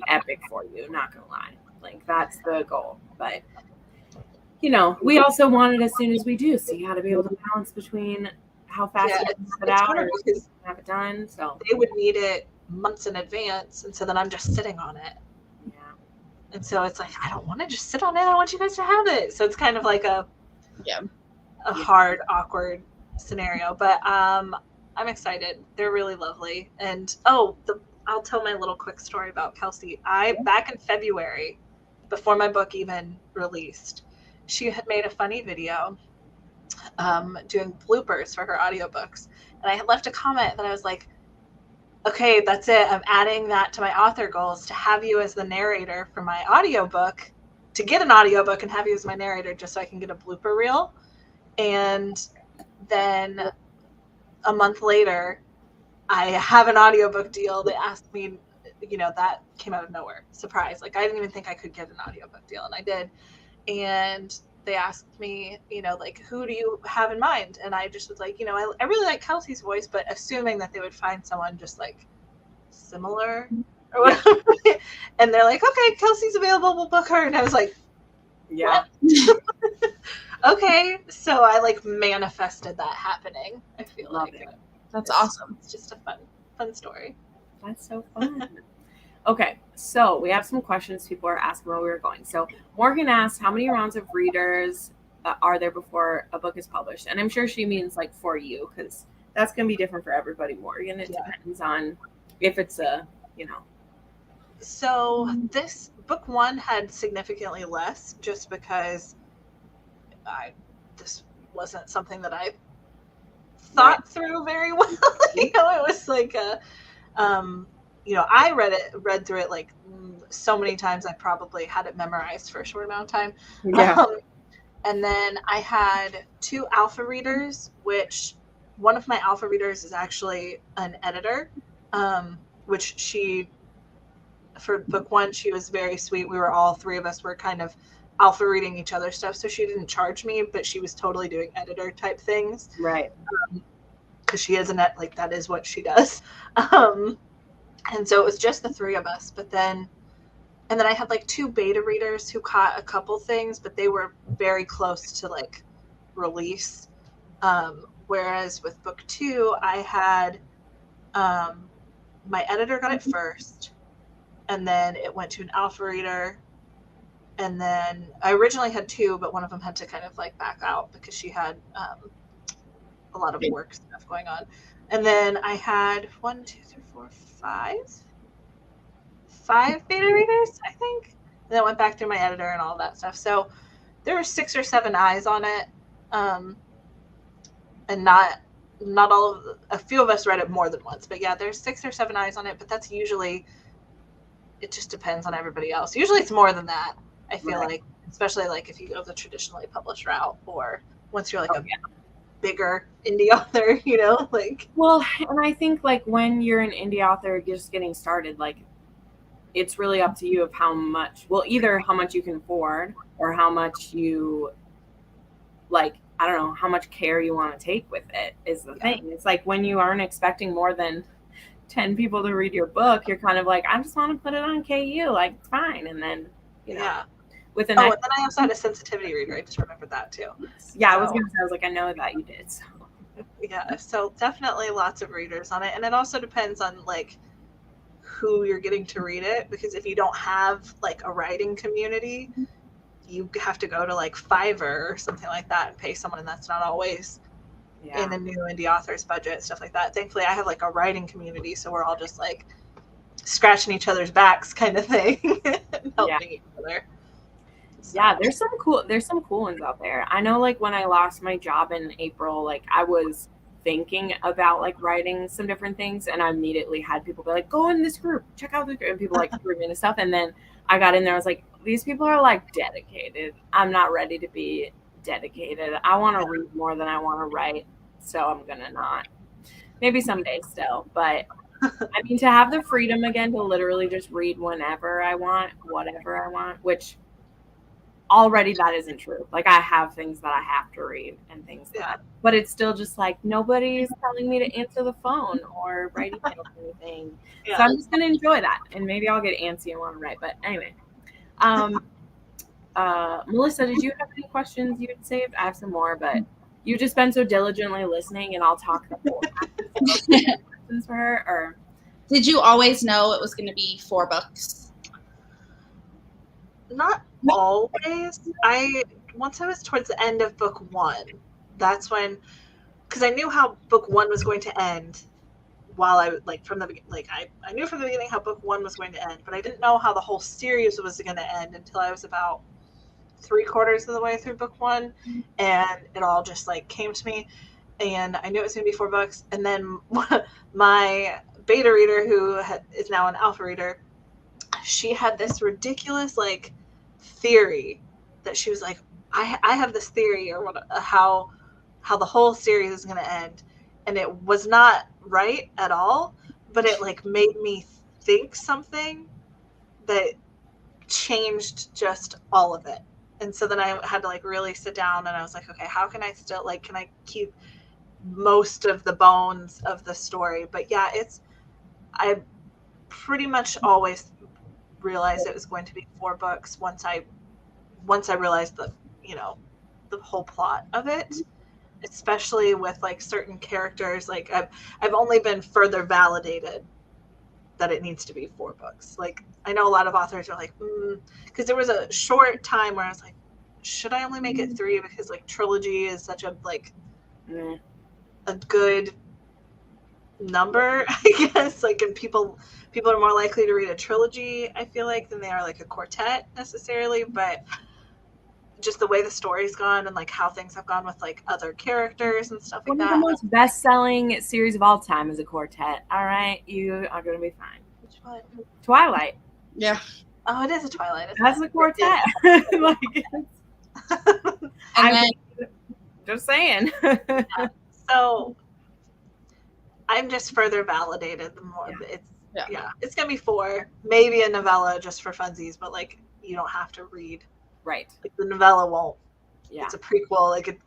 epic for you, not gonna lie. Like, that's the goal. But we also want it as soon as we do, so you got to be able to balance between how fast you can put it out or have it done. So they would need it months in advance, and so then I'm just sitting on it. Yeah. And so it's like, I don't want to just sit on it. I want you guys to have it. So it's kind of like a hard, awkward scenario. But I'm excited. They're really lovely. And I'll tell my little quick story about Kelsey. Back in February, before my book even released, she had made a funny video doing bloopers for her audiobooks. And I had left a comment that I was like, okay, that's it. I'm adding that to my author goals to have you as the narrator for my audiobook, to get an audiobook and have you as my narrator just so I can get a blooper reel. And then a month later, I have an audiobook deal. They asked me, that came out of nowhere. Surprise. Like, I didn't even think I could get an audiobook deal, and I did. And they asked me, like, who do you have in mind? And I just was like, I really like Kelsey's voice, but assuming that they would find someone just like similar or whatever. And they're like, okay, Kelsey's available, we'll book her. And I was like, Yeah. Okay. So I like manifested that happening. I feel Love like it. That's awesome. It's just a fun story. That's so fun. Okay, so we have some questions people are asking where we were going. So Morgan asked, how many rounds of readers are there before a book is published? And I'm sure she means like for you, because that's going to be different for everybody, Morgan. It depends on if it's So this book one had significantly less, just because this wasn't something that I thought through very well. It was like I read through it like so many times. I probably had it memorized for a short amount of time. Yeah. And then I had 2 alpha readers, which one of my alpha readers is actually an editor, which for book one, she was very sweet. We were all 3 of us were kind of alpha reading each other's stuff. So she didn't charge me, but she was totally doing editor type things. Right. Because she is that is what she does. And so it was just the 3 of us. And then I had like 2 beta readers who caught a couple things, but they were very close to like release. Whereas with book 2, I had my editor got it first, and then it went to an alpha reader. And then I originally had 2, but one of them had to kind of like back out because she had a lot of work stuff going on. And then I had 1, 2, 3, 4, 5 beta readers, I think. And then I went back through my editor and all that stuff. So there were 6 or 7 eyes on it. And not all of a few of us read it more than once, but yeah, there's 6 or 7 eyes on it, but that's usually, it just depends on everybody else. Usually it's more than that. I feel like, especially like if you go the traditionally published route, or once you're like a bigger indie author, Well, and I think like when you're an indie author just getting started, like it's really up to you of how much, either how much you can afford or how much you like, I don't know, how much care you want to take with it is the thing. It's like when you aren't expecting more than 10 people to read your book, you're kind of like, I just want to put it on KU, like it's fine. And then, with the and then I also had a sensitivity reader. I just remembered that too. Yeah, I was gonna say, I was like, I know that you did. So. Yeah, so definitely lots of readers on it, and it also depends on like who you're getting to read it, because if you don't have like a writing community, you have to go to like Fiverr or something like that and pay someone, and that's not always in a new indie author's budget, stuff like that. Thankfully, I have like a writing community, so we're all just like scratching each other's backs kind of thing and helping each other. So. Yeah, there's some cool ones out there. I know like when I lost my job in April, like I was thinking about like writing some different things, and I immediately had people be like, go in this group, check out this group, and people like threw me into stuff. And then I got in there, I was like, these people are like dedicated. I'm not ready to be dedicated. I want to read more than I want to write, so I'm gonna not. Maybe someday still, but I mean, to have the freedom again to literally just read whenever I want, whatever I want, which already that isn't true. Like I have things that I have to read and things but it's still just like nobody's telling me to answer the phone or write emails or anything. So I'm just gonna enjoy that, and maybe I'll get antsy and want to write. But anyway, Melissa, did you have any questions you had saved? I have some more, but you've just been so diligently listening, and I'll talk the whole time. Questions for her, or did you always know it was going to be 4 books? Not always. Once I was towards the end of book 1, that's when, because I knew how book 1 was going to end while I like from the like I knew from the beginning how book 1 was going to end, but I didn't know how the whole series was going to end until I was about 3/4 of the way through book 1, and it all just like came to me, and I knew it was going to be 4 books. And then my beta reader, who is now an alpha reader, she had this ridiculous like theory that she was like, I have this theory or what, how the whole series is going to end, and it was not right at all, but it like made me think something that changed just all of it. And so then I had to like really sit down, and I was like, okay, how can I still like, can I keep most of the bones of the story? But yeah, I pretty much always realized it was going to be 4 books once I realized the, you know, the whole plot of it, especially with like certain characters. Like I've only been further validated that it needs to be 4 books. Like I know a lot of authors are like, because there was a short time where I was like, should I only make it 3 because like trilogy is such a like a good number, I guess. Like, and people are more likely to read a trilogy, I feel like, than they are like a quartet necessarily. But just the way the story's gone and like how things have gone with like other characters and stuff like that. One of the most best-selling series of all time is a quartet. All right, you are going to be fine. Which one? Twilight. Yeah. Oh, it is a Twilight. That's a quartet. Like, And just saying. So I'm just further validated the more it's gonna be 4, maybe a novella just for funsies, but like you don't have to read. Right. Like the novella won't. Yeah. It's a prequel. Like it,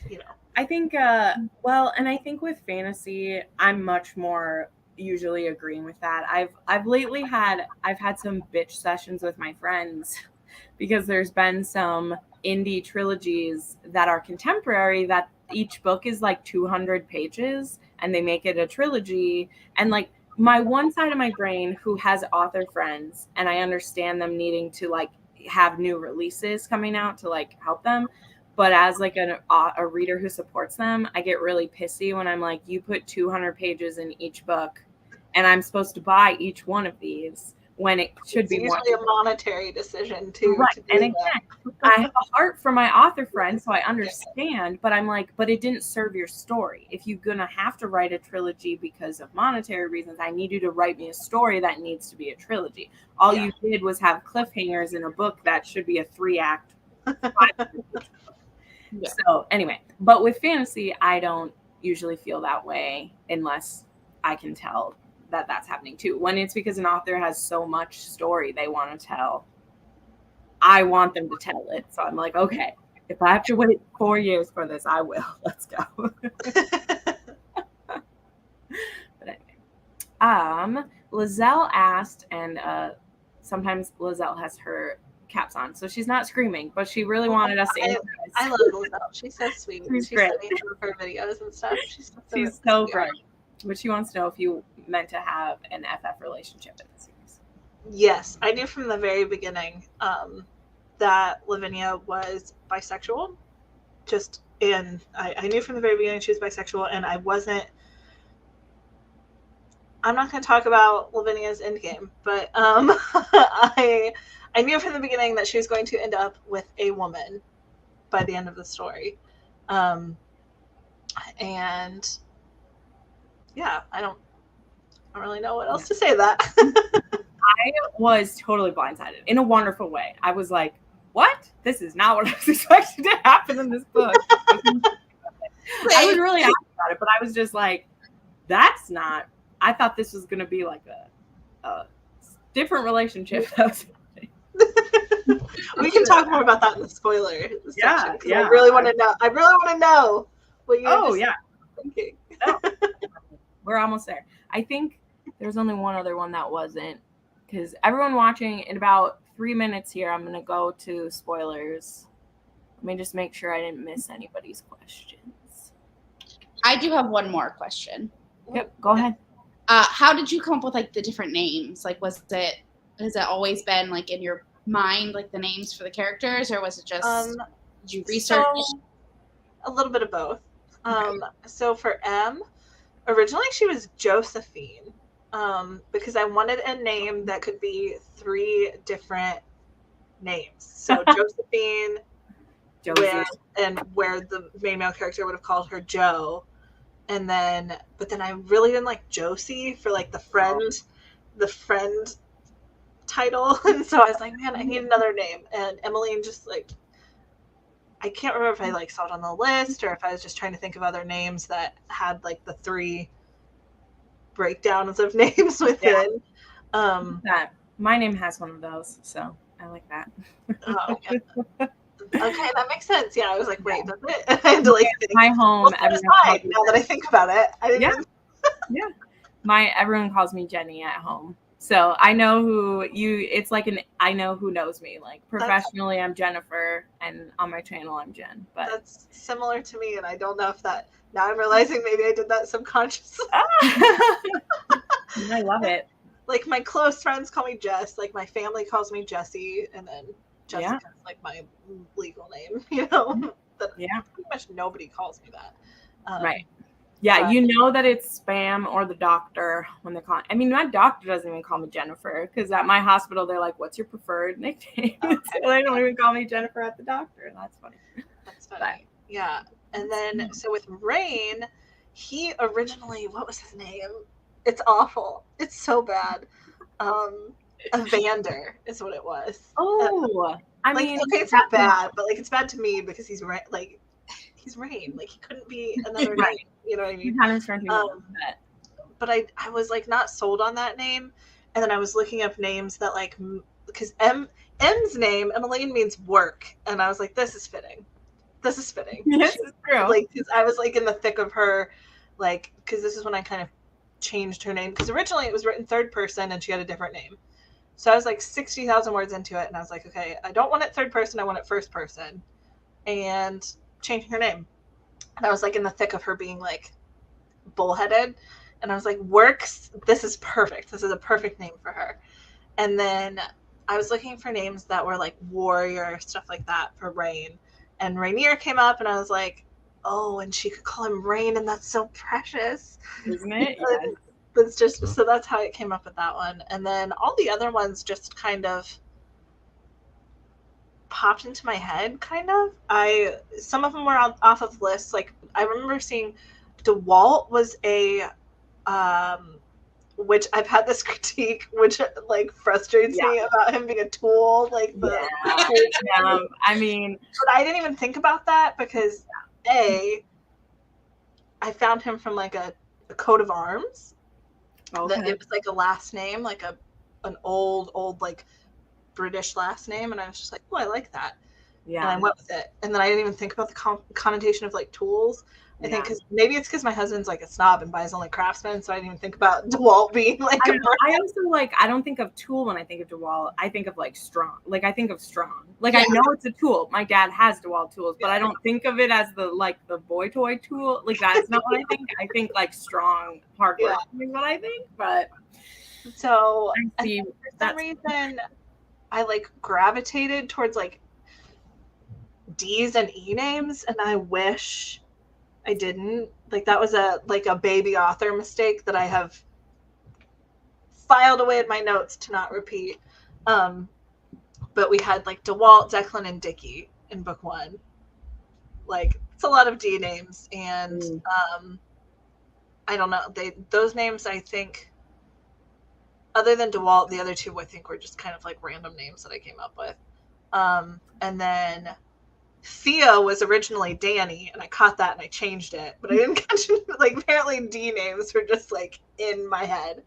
you know. I think and I think with fantasy, I'm much more usually agreeing with that. I've lately had some bitch sessions with my friends because there's been some indie trilogies that are contemporary that each book is like 200 pages and they make it a trilogy. And like my one side of my brain who has author friends, and I understand them needing to like have new releases coming out to like help them, but as like a reader who supports them, I get really pissy when I'm like, you put 200 pages in each book and I'm supposed to buy each one of these when it should be usually a monetary decision too. Right. To and again, I have a heart for my author friends, so I understand, but I'm like, but it didn't serve your story. If you're going to have to write a trilogy because of monetary reasons, I need you to write me a story that needs to be a trilogy. All you did was have cliffhangers in a book that should be a 3-act. So anyway, but with fantasy, I don't usually feel that way unless I can tell that that's happening too. When it's because an author has so much story they want to tell, I want them to tell it. So I'm like, okay, if I have to wait 4 years for this, I will. Let's go. But anyway, Lizelle asked, and sometimes Lizelle has her caps on, so she's not screaming, but she really wanted us to. I love Lizelle. She's so sweet. She's great. Sent me some of her videos and stuff. She's so great. But she wants to know if you meant to have an FF relationship in the series. Yes, I knew from the very beginning that Lavinia was bisexual. I knew from the very beginning she was bisexual, and I'm not going to talk about Lavinia's endgame, but I knew from the beginning that she was going to end up with a woman by the end of the story. And yeah, I don't really know what else to say to that. I was totally blindsided in a wonderful way. I was like, what? This is not what I was expecting to happen in this book. I was really happy about it, but I was just like, that's not, I thought this was going to be like a different relationship. We can talk more about that in the spoiler section. Yeah. I really want to know what you thinking. No. We're almost there. I think there's only one other one that wasn't, because everyone watching, in about 3 minutes here, I'm going to go to spoilers. Let me just make sure I didn't miss anybody's questions. I do have one more question. Yep, go ahead. How did you come up with like the different names? Like, has it always been like in your mind, like the names for the characters, or was it just did you research? A little bit of both. So for M, originally she was Josephine, because I wanted a name that could be 3 different names. So Josephine, Josie. where the main male character would have called her Joe, and then but then I really didn't like Josie for like the friend title, and so I was like, man, I need another name. And Emmeline just like, I can't remember if I like saw it on the list or if I was just trying to think of other names that had like the 3 breakdowns of names within. That my name has one of those, so I like that. Oh, yeah. Okay, that makes sense. Yeah, I was like, wait, does it? I had to like think. My home, Well, that is fine. Now that I think about it, I didn't. Yeah. Yeah. Everyone calls me Jenny at home. So I know who you, it's like I know who knows me. Like professionally, I'm Jennifer, and on my channel, I'm Jen. But that's similar to me, and I don't know if that, now I'm realizing maybe I did that subconsciously. I love it. Like my close friends call me Jess, like my family calls me Jessie, and then Jessica's like my legal name, you know? But pretty much nobody calls me that. Right. Yeah, you know that it's spam or the doctor when they call. I mean, my doctor doesn't even call me Jennifer, because at my hospital they're like, "What's your preferred nickname?" So they don't even call me Jennifer at the doctor. That's funny. That's funny. Yeah, and then so with Rain, he originally, what was his name? It's awful. It's so bad. Evander is what it was. Oh, I mean, okay, it's not bad, but like it's bad to me because he's like. He's Rain. Like he couldn't be another name. You know what I mean? But I was like not sold on that name, and then I was looking up names that like, because M's name, Emmeline, means work, and I was like, this is fitting. This is fitting. Yes, it's true. Like, because I was like in the thick of her, like, because this is when I kind of changed her name, because originally it was written 3rd person and she had a different name. So I was like 60,000 words into it, and I was like, okay, I don't want it 3rd person, I want it 1st person, and changing her name. And I was like in the thick of her being like bullheaded, and I was like, works, this is perfect, this is a perfect name for her. And then I was looking for names that were like warrior, stuff like that for Rain, and Rainier came up, and I was like, oh, and she could call him Rain, and that's so precious, isn't it? Yes. That's just, so that's how it came up with that one. And then all the other ones just kind of popped into my head, kind of. Some of them were off of lists. Like I remember seeing DeWalt was a which I've had this critique, which like frustrates me about him being a tool, like I mean, but I didn't even think about that because I found him from like a coat of arms. That it was like a last name, like an old like British last name, and I was just like, oh, I like that. And I went with it, and then I didn't even think about the connotation of like tools. I think maybe it's because my husband's like a snob and buys only Craftsman, so I didn't even think about DeWalt being like I also like, I don't think of tool when I think of DeWalt. I think of like strong. Like I think of strong. Like I know it's a tool. My dad has DeWalt tools, but I don't think of it as the boy toy tool. Like that's not what I think. I think like strong hardware is what I think. But so I think for some reason I like gravitated towards like D's and E names, and I wish I didn't. Like that was a baby author mistake that I have filed away in my notes to not repeat. But we had like DeWalt, Declan, and Dickie in book 1. Like it's a lot of D names, and I don't know. Those names, I think, other than DeWalt, the other 2 I think were just kind of like random names that I came up with. And then Thea was originally Danny, and I caught that and I changed it, but I didn't catch it. Like apparently D names were just like in my head.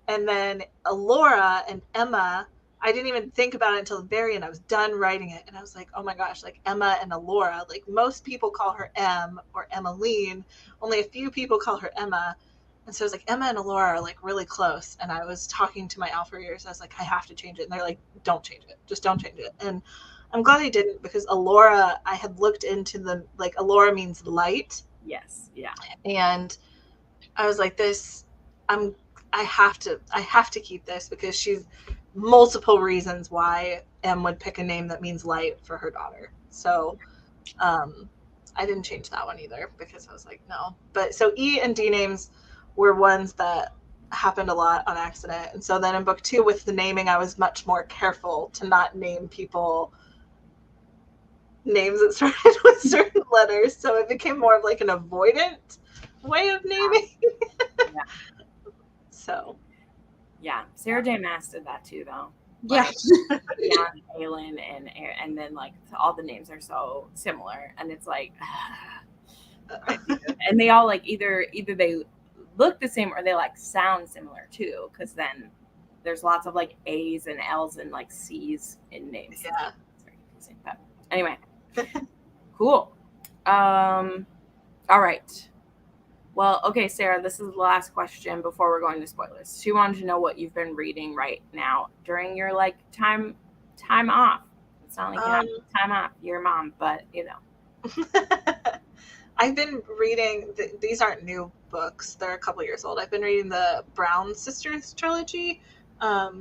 And then Alora and Emma, I didn't even think about it until the very end. I was done writing it, and I was like, oh my gosh, like Emma and Alora, like most people call her Em or Emmeline, only a few people call her Emma. And so I was like, Emma and Alora are like really close. And I was talking to my alpha readers, I was like, I have to change it. And they're like, don't change it, just don't change it. And I'm glad I didn't, because Alora, I had looked into like Alora means light. Yes. Yeah. And I was like, I have to keep this, because she's multiple reasons why Em would pick a name that means light for her daughter. So I didn't change that one either because I was like, no. But so E and D names were ones that happened a lot on accident. And so then in book 2 with the naming, I was much more careful to not name people names that started with certain letters. So it became more of like an avoidant way of naming. Yeah. So. Yeah. Sarah J. Maas did that too, though. Yeah. Yeah, Aylin and then like all the names are so similar, and it's like, and they all like either they look the same or they like sound similar too, because then there's lots of like A's and L's and like C's in names. Yeah. It's very confusing, but anyway, cool. All right. Well, okay, Sarah, this is the last question before we're going to spoilers. She wanted to know what you've been reading right now during your like time off. It's not like you have time off. You're a mom, but you know. I've been reading, these aren't new books. They're a couple years old. I've been reading the Brown Sisters trilogy. I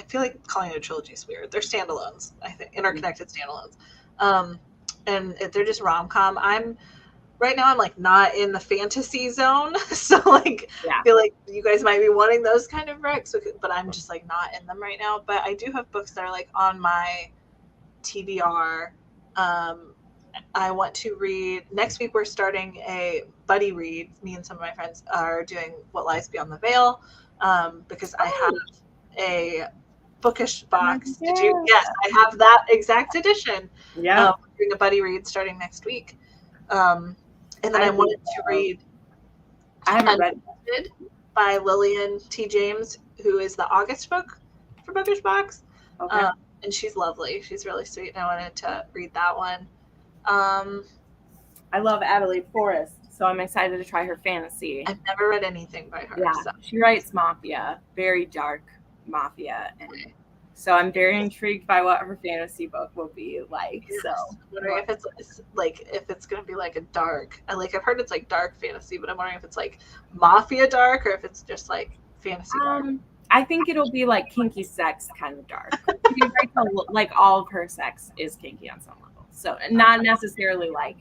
feel like calling it a trilogy is weird. They're standalones, I think, interconnected standalones. And they're just rom-com. Right now I'm like not in the fantasy zone, so like I feel like you guys might be wanting those kind of recs, but I'm just like not in them right now. But I do have books that are like on my TBR. I want to read next week. We're starting a buddy read. Me and some of my friends are doing What Lies Beyond the Veil, because I have a bookish box. Did you? Yes, I have that exact edition. Yeah, doing a buddy read starting next week. And then I wanted to read I haven't read it by Lillian T. James, who is the August book for Bookish Box. Okay. And she's lovely. She's really sweet, and I wanted to read that one. I love Adelaide Forrest, so I'm excited to try her fantasy. I've never read anything by her. Yeah, so. she writes mafia, very dark mafia, and so I'm very intrigued by what her fantasy book will be like. Yes. So I'm wondering if it's gonna be like a dark. I've heard it's like dark fantasy, but I'm wondering if it's like mafia dark or if it's just like fantasy dark. I think it'll be like kinky sex kind of dark. Like all of her sex is kinky on some level. So not necessarily like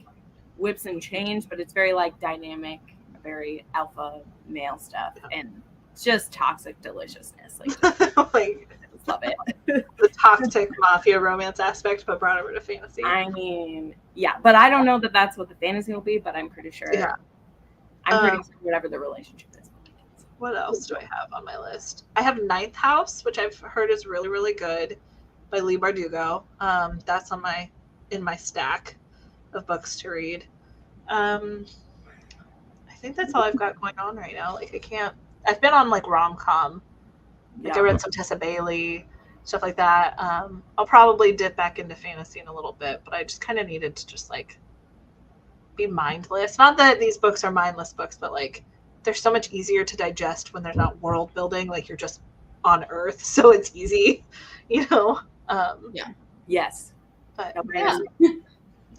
whips and chains, but it's very like dynamic, very alpha male stuff, and just toxic deliciousness. Like, love it. The toxic mafia romance aspect, but brought over to fantasy. I mean, yeah, but I don't know that that's what the fantasy will be, but I'm pretty sure. Yeah. I'm pretty sure whatever the relationship is. What else do I have on my list? I have Ninth House, which I've heard is really, really good, by Leigh Bardugo. That's in my stack of books to read. I think that's all I've got going on right now. I've been on like rom-com. I read some Tessa Bailey, stuff like that. I'll probably dip back into fantasy in a little bit, but I just kind of needed to just like be mindless. Not that these books are mindless books, but like they're so much easier to digest when there's not world building. Like you're just on Earth, so it's easy, you know. Yes. But I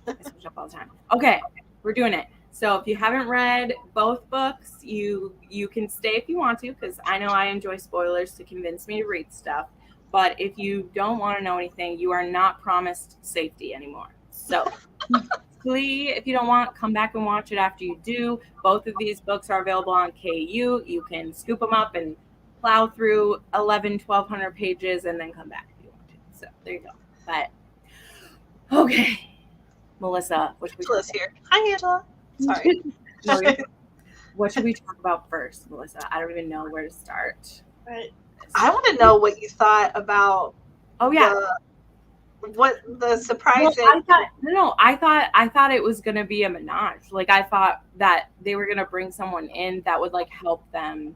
switch up all the time. Okay, we're doing it. So if you haven't read both books, you can stay if you want to, because I know I enjoy spoilers to convince me to read stuff. But if you don't want to know anything, you are not promised safety anymore. So please, if you don't want, come back and watch it after you do. Both of these books are available on KU. You can scoop them up and plow through 1,200 pages and then come back if you want to. So there you go. But okay, Melissa, Angela's here. Hi, Angela. Sorry. What should we talk about first, Melissa? I don't even know where to start. Right. I want to know what you thought about. Oh yeah. What the surprising? Well, I thought it was gonna be a menage. Like I thought that they were gonna bring someone in that would like help them,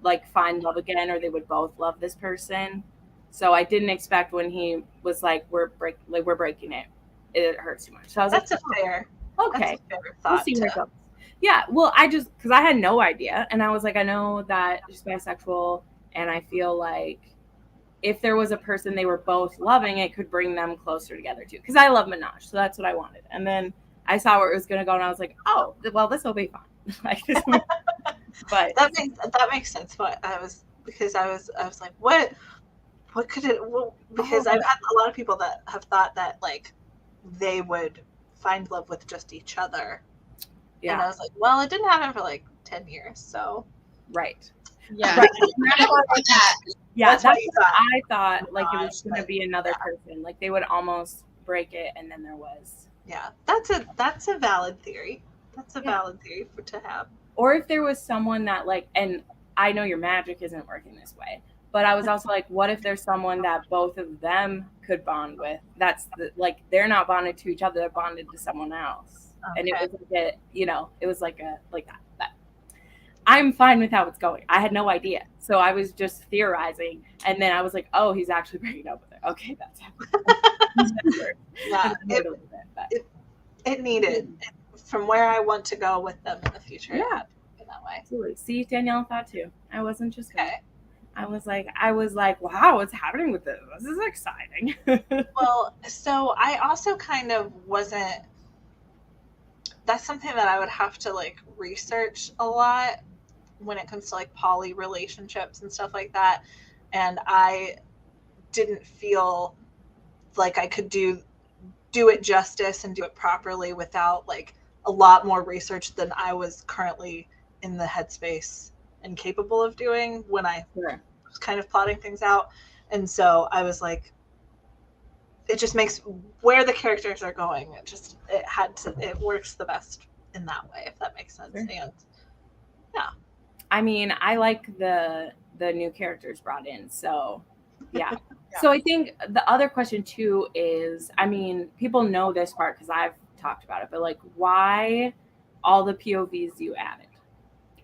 like find love again, or they would both love this person. So I didn't expect when he was like, "We're breaking it." It hurts too much. So I was That's a fair. Okay. That's a fair thought. We'll see where it goes. Yeah. Well, because I had no idea, and I was like, I know that she's bisexual, and I feel like if there was a person they were both loving, it could bring them closer together too. Because I love menage, so that's what I wanted. And then I saw where it was going to go, and I was like, oh, well, this will be fun. But that makes sense. But I was like, what could it? Well, because I've had a lot of people that have thought that like they would find love with just each other. Yeah. And I was like, well, it didn't happen for like 10 years, so. Right. Yeah. Right. Yeah, That's what you thought. I thought, like, it was Gosh, going to be another person. Like, they would almost break it, and then there was. Yeah, that's a valid theory. That's a valid theory to have. Or if there was someone that, like, and I know your magic isn't working this way, but I was also like, what if there's someone that both of them could bond with? That's like, they're not bonded to each other, they're bonded to someone else. Okay. And it was like it was like that. But I'm fine with how it's going. I had no idea. So I was just theorizing. And then I was like, oh, he's actually breaking up with her. Okay, that's it. Yeah, it needed. From where I want to go with them in the future. Yeah. In that way. Absolutely. See, Danielle thought too. I wasn't just okay. I was like, wow, what's happening with this? This is exciting. Well, so I also kind of wasn't. That's something that I would have to like research a lot when it comes to like poly relationships and stuff like that. And I didn't feel like I could do it justice and do it properly without like a lot more research than I was currently in the headspace and capable of doing when I was kind of plotting things out. And so I was like, it just makes where the characters are going. It works the best in that way, if that makes sense. Sure. And yeah. I mean, I like the new characters brought in. So yeah. So I think the other question too is, I mean, people know this part because I've talked about it, but like, why all the POVs you added?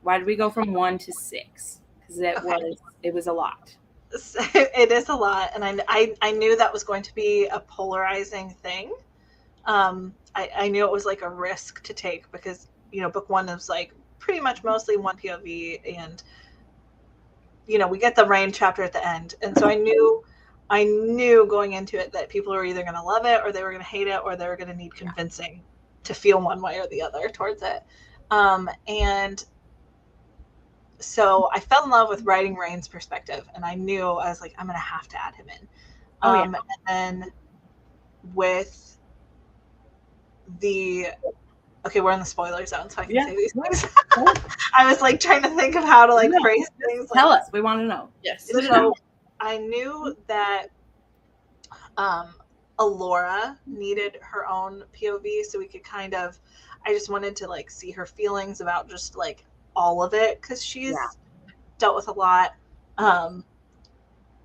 Why did we go from 1 to 6? Because it was a lot. It is a lot, and I knew that was going to be a polarizing thing. I knew it was like a risk to take because book 1 is like pretty much mostly one POV, and we get the Rain chapter at the end, and so I knew going into it that people were either going to love it or they were going to hate it or they were going to need convincing to feel one way or the other towards it. And so I fell in love with writing Rain's perspective, and I knew I was like, I'm going to have to add him in. And then with we're in the spoiler zone, so I can say these things. I was like trying to think of how to like phrase things. Tell us, we want to know. Yes. So I knew that Alora needed her own POV, so we could I just wanted to like see her feelings about just like all of it, because she's dealt with a lot, and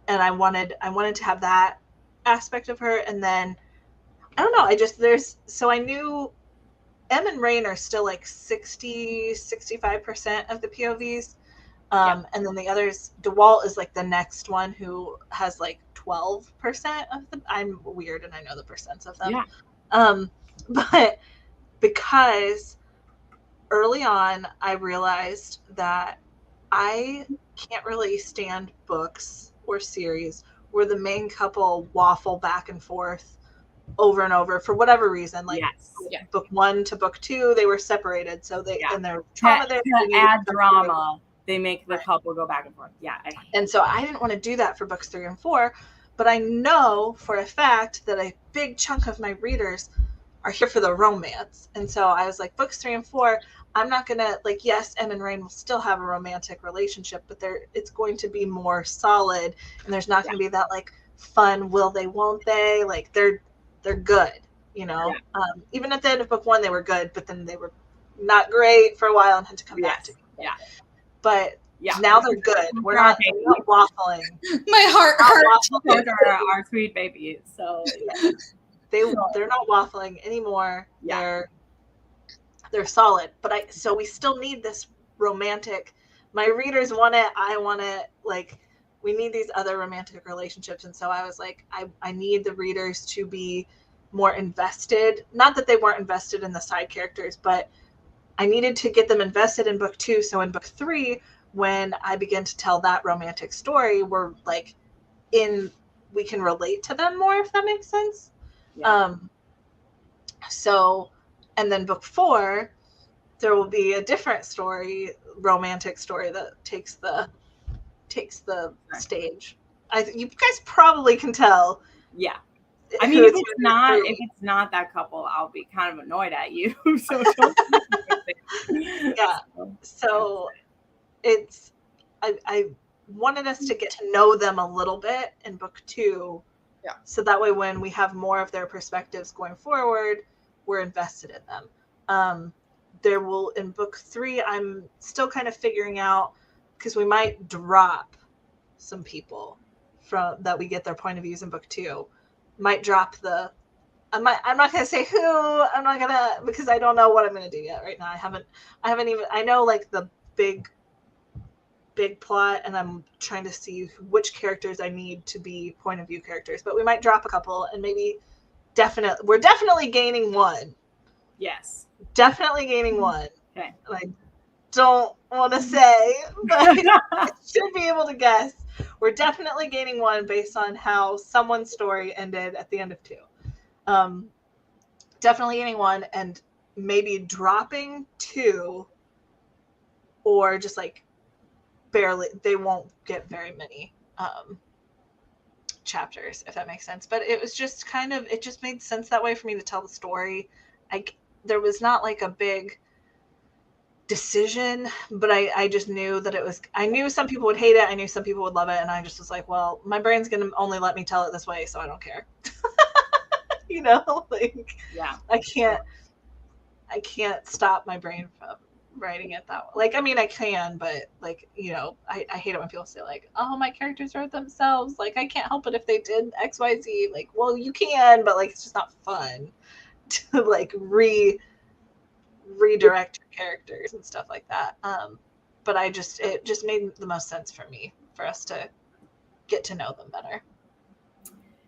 I wanted to have that aspect of her. And then I don't know, I knew Em and Rain are still like 65% of the POVs, and then the others, DeWalt is like the next one who has like 12% of them. I'm weird and I know the percents of them. But because early on, I realized that I can't really stand books or series where the main couple waffle back and forth over and over for whatever reason. Like book 1 to book 2, they were separated, so and their trauma there to add drama. They make the couple go back and forth. And so I didn't want to do that for books 3 and 4, but I know for a fact that a big chunk of my readers are here for the romance. And so I was like, books 3 and 4, I'm not going to, like, yes, Em and Rain will still have a romantic relationship, but it's going to be more solid, and there's not going to be that, like, fun will they, won't they? Like, they're good, even at the end of book 1, they were good, but then they were not great for a while and had to come back to me. But now they're good. We're not waffling. My heart hurts. Those are our sweet babies. So they're not waffling anymore. They're solid. But so we still need this romantic. My readers want it. I want it. Like, we need these other romantic relationships. And so I was like, I need the readers to be more invested. Not that they weren't invested in the side characters, but I needed to get them invested in book 2. So in book 3, when I begin to tell that romantic story, we're like we can relate to them more, if that makes sense. So, and then book 4, there will be a different story, romantic story that takes the stage. You guys probably can tell. I mean, if it's not that couple, I'll be kind of annoyed at you. So don't. Yeah. So it's I wanted us to get to know them a little bit in book 2. Yeah. So that way, when we have more of their perspectives going forward, we're invested in them. There will, in book 3, I'm still kind of figuring out, because we might drop some people from that we get their point of views in book 2. Might drop I'm not gonna say who. I'm not gonna, because I don't know what I'm gonna do yet right now. I haven't even, I know like the big plot, and I'm trying to see which characters I need to be point of view characters, but we might drop a couple, and maybe we're definitely gaining one. Yes. Definitely gaining one. Okay. Like, don't want to say, but I should be able to guess. We're definitely gaining one based on how someone's story ended at the end of 2. Definitely gaining one, and maybe dropping 2, or just like barely. They won't get very many chapters, if that makes sense. But it was just kind of, it just made sense that way for me to tell the story. There was not like a big decision, but I just knew that I knew some people would hate it, I knew some people would love it, and I just was like, well, my brain's gonna only let me tell it this way, so I don't care. Like, yeah, I can't stop my brain from writing it that way. Like, I mean, I can, but like, I hate it when people say like, oh, my characters wrote themselves, like I can't help it if they did XYZ. Like, well, you can, but like it's just not fun to like redirect your characters and stuff like that. But it just made the most sense for me, for us to get to know them better.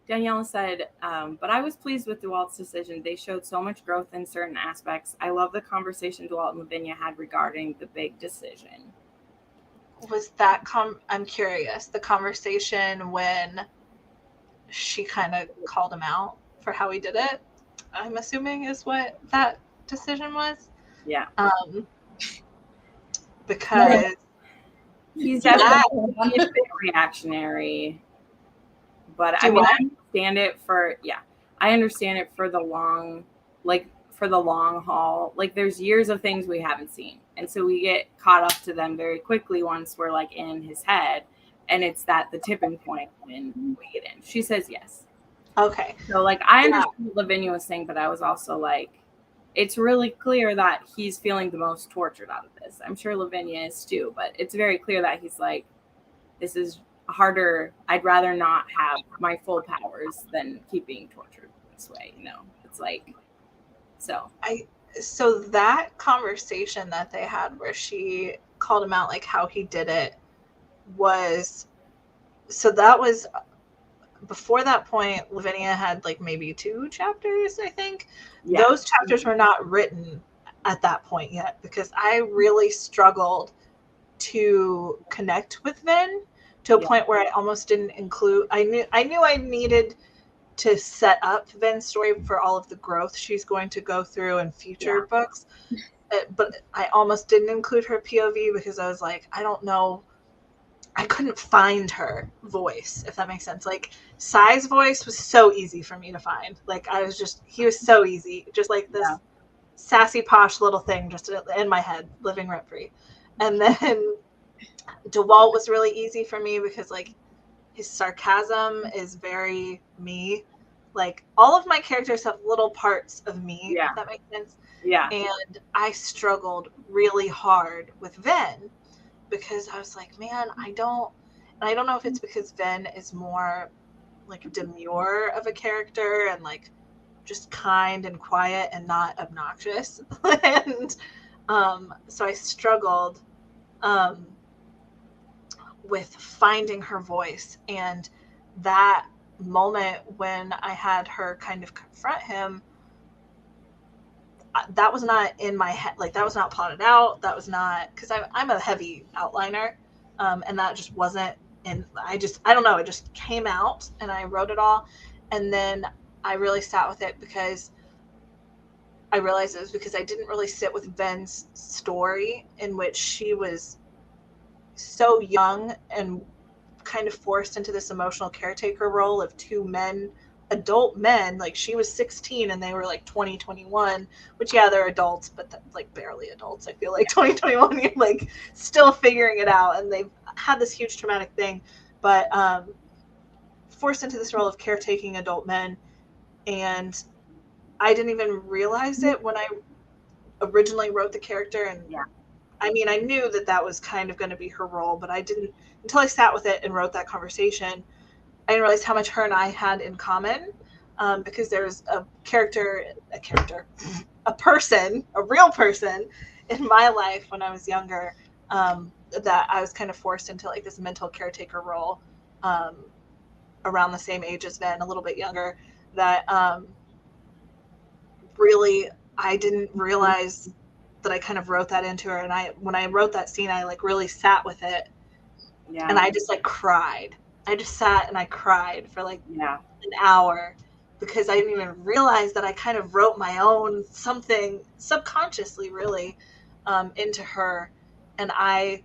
Daniela said, but I was pleased with DeWalt's decision. They showed so much growth in certain aspects. I love the conversation DeWalt and Lavinia had regarding the big decision. Was that I'm curious, the conversation when she kind of called him out for how he did it, I'm assuming is what that decision was. Yeah. Because he's definitely a bit reactionary, but I understand it I understand it for the long haul. Like, there's years of things we haven't seen, and so we get caught up to them very quickly once we're like in his head, and it's the tipping point when we get in. She says yes. Okay. So like, I understand what Lavinia was saying, but I was also like, it's really clear that he's feeling the most tortured out of this. I'm sure Lavinia is too, but it's very clear that he's like, this is harder. I'd rather not have my full powers than keep being tortured this way. It's like, so that conversation that they had where she called him out, like how he did it, that was before that point. Lavinia had like maybe 2 chapters, I think. Yeah. Those chapters were not written at that point yet, because I really struggled to connect with Vin to a point where I almost didn't include. I knew I needed to set up Vin's story for all of the growth she's going to go through in future books, but I almost didn't include her POV because I was like, I don't know. I couldn't find her voice, if that makes sense. Like, Sai's voice was so easy for me to find. Like, he was so easy. Just like this sassy, posh little thing just in my head, living rent free. And then DeWalt was really easy for me because, like, his sarcasm is very me. Like, all of my characters have little parts of me, if that makes sense. Yeah. And I struggled really hard with Vin, because I was like, man, I don't know if it's because Vin is more like demure of a character and like just kind and quiet and not obnoxious. And so I struggled with finding her voice. And that moment when I had her kind of confront him, that was not in my head. Like, that was not plotted out. That was not, because I'm a heavy outliner, and that just wasn't. And I don't know. It just came out, and I wrote it all, and then I really sat with it because I realized it was because I didn't really sit with Ven's story, in which she was so young and kind of forced into this emotional caretaker role of 2 men adult men. Like, she was 16 and they were like 20, 21, which, yeah, they're adults, but like barely adults. I feel like 2021, you're like still figuring it out, and they've had this huge traumatic thing, but forced into this role of caretaking adult men. And I didn't even realize it when I originally wrote the character. And I mean, I knew that was kind of going to be her role, but I didn't, until I sat with it and wrote that conversation, I didn't realize how much her and I had in common, because there's a person, a real person in my life when I was younger, that I was kind of forced into like this mental caretaker role, around the same age as Ben, a little bit younger, that really, I didn't realize that I kind of wrote that into her. And when I wrote that scene, I like really sat with it, and I just like cried. I just sat and I cried for like an hour, because I didn't even realize that I kind of wrote my own something subconsciously, really, into her. And I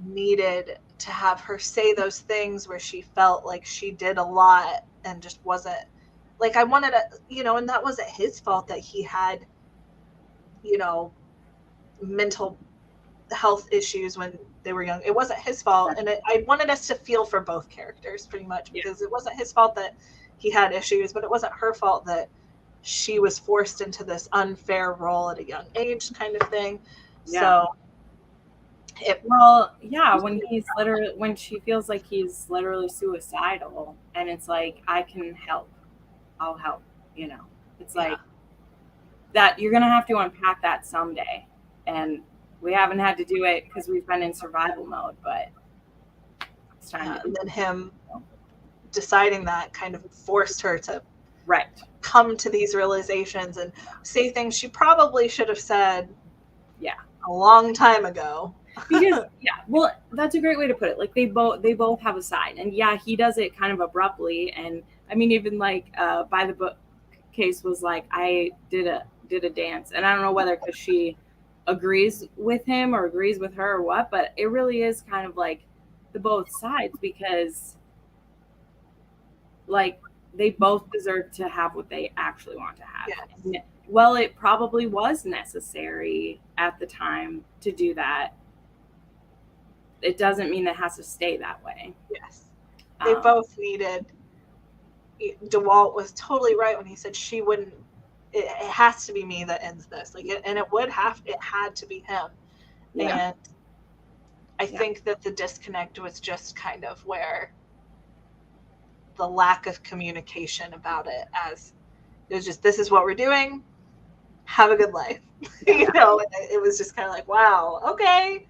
needed to have her say those things where she felt like she did a lot and just wasn't, like, I wanted to, and that wasn't his fault that he had, mental health issues when they were young. It wasn't his fault. And I wanted us to feel for both characters pretty much, because it wasn't his fault that he had issues, but it wasn't her fault that she was forced into this unfair role at a young age, kind of thing. So when she feels like he's literally suicidal, and it's like, I can help, I'll help, it's like that. You're gonna have to unpack that someday, and we haven't had to do it because we've been in survival mode, but it's time to. And then him deciding that kind of forced her to come to these realizations and say things she probably should have said a long time ago. Because well, that's a great way to put it. Like, they both have a side, and he does it kind of abruptly. And I mean, even like By the Book case was like, I did a dance, and I don't know whether because she agrees with him or agrees with her or what, but it really is kind of like the both sides, because like they both deserve to have what they actually want to have. And, well, it probably was necessary at the time to do that. It doesn't mean it has to stay that way. Yes. They both needed. DeWalt was totally right when he said she wouldn't. It has to be me that ends this. Like, and it had to be him. And I think that the disconnect was just kind of where the lack of communication about it, as it was just, this is what we're doing. Have a good life. And it was just kind of like, wow, okay.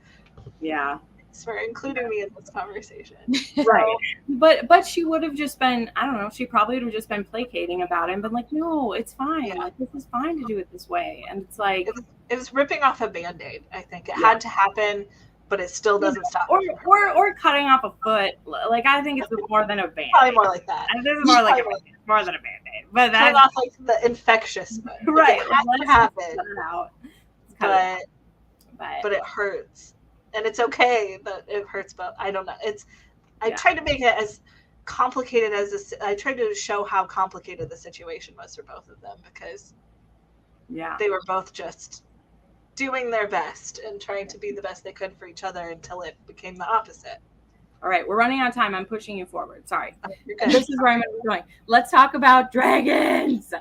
Yeah. Thanks for including me in this conversation. Right. But she would have just been, I don't know, she probably would have just been placating about it and been like, no, it's fine. Like, this is fine to do it this way. And it's like, it was ripping off a Band-Aid. I think it had to happen, but it still doesn't stop. Or cutting off a foot. Like, I think it's more than a Band-Aid. Probably more like that. This is more like more than a Band-Aid. But that's off like the infectious foot. Right. It had to happen. But it hurts. And it's okay that it hurts, but I don't know. I tried to make it as complicated as this. I tried to show how complicated the situation was for both of them, because they were both just doing their best and trying to be the best they could for each other until it became the opposite. All right, we're running out of time. I'm pushing you forward. Sorry. This is where I'm going. Let's talk about dragons.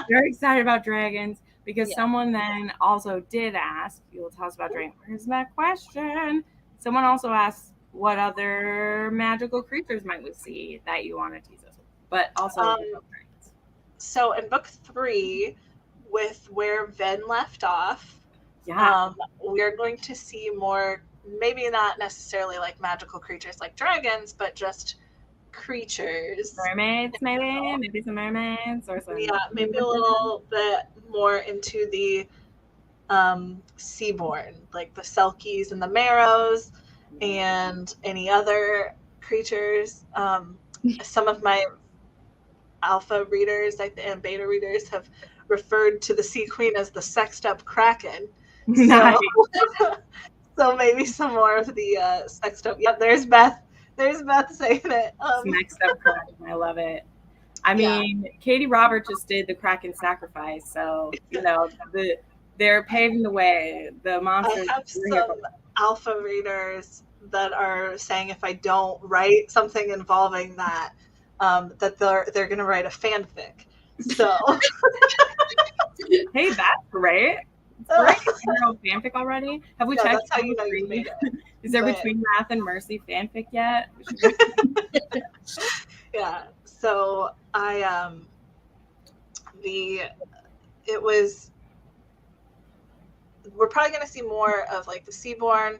Very excited about dragons, because someone then also did ask, you will tell us about dragons. Where's that question? Someone also asked, what other magical creatures might we see that you want to tease us with? But also dragons. So in book 3, with where Ven left off, we're going to see more, maybe not necessarily like magical creatures like dragons, but just creatures. Mermaids, maybe some mermaids or something. Yeah, maybe a little bit more into the seaborn, like the selkies and the marrows and any other creatures. Some of my alpha readers and beta readers have referred to the sea queen as the sexed up kraken. Nice. So maybe some more of the sexed up. Yep, there's Beth saying it. Sexed up kraken. I love it. I mean, Katie Roberts just did the Kraken sacrifice, so they're paving the way. The monsters. I have some alpha readers that are saying if I don't write something involving that, that they're going to write a fanfic. So, hey, that's great. Right, you know fanfic already? Have we checked? That's how you know you made it. Is there Between Wrath and Mercy fanfic yet? Yeah. So we're probably going to see more of like the Seaborn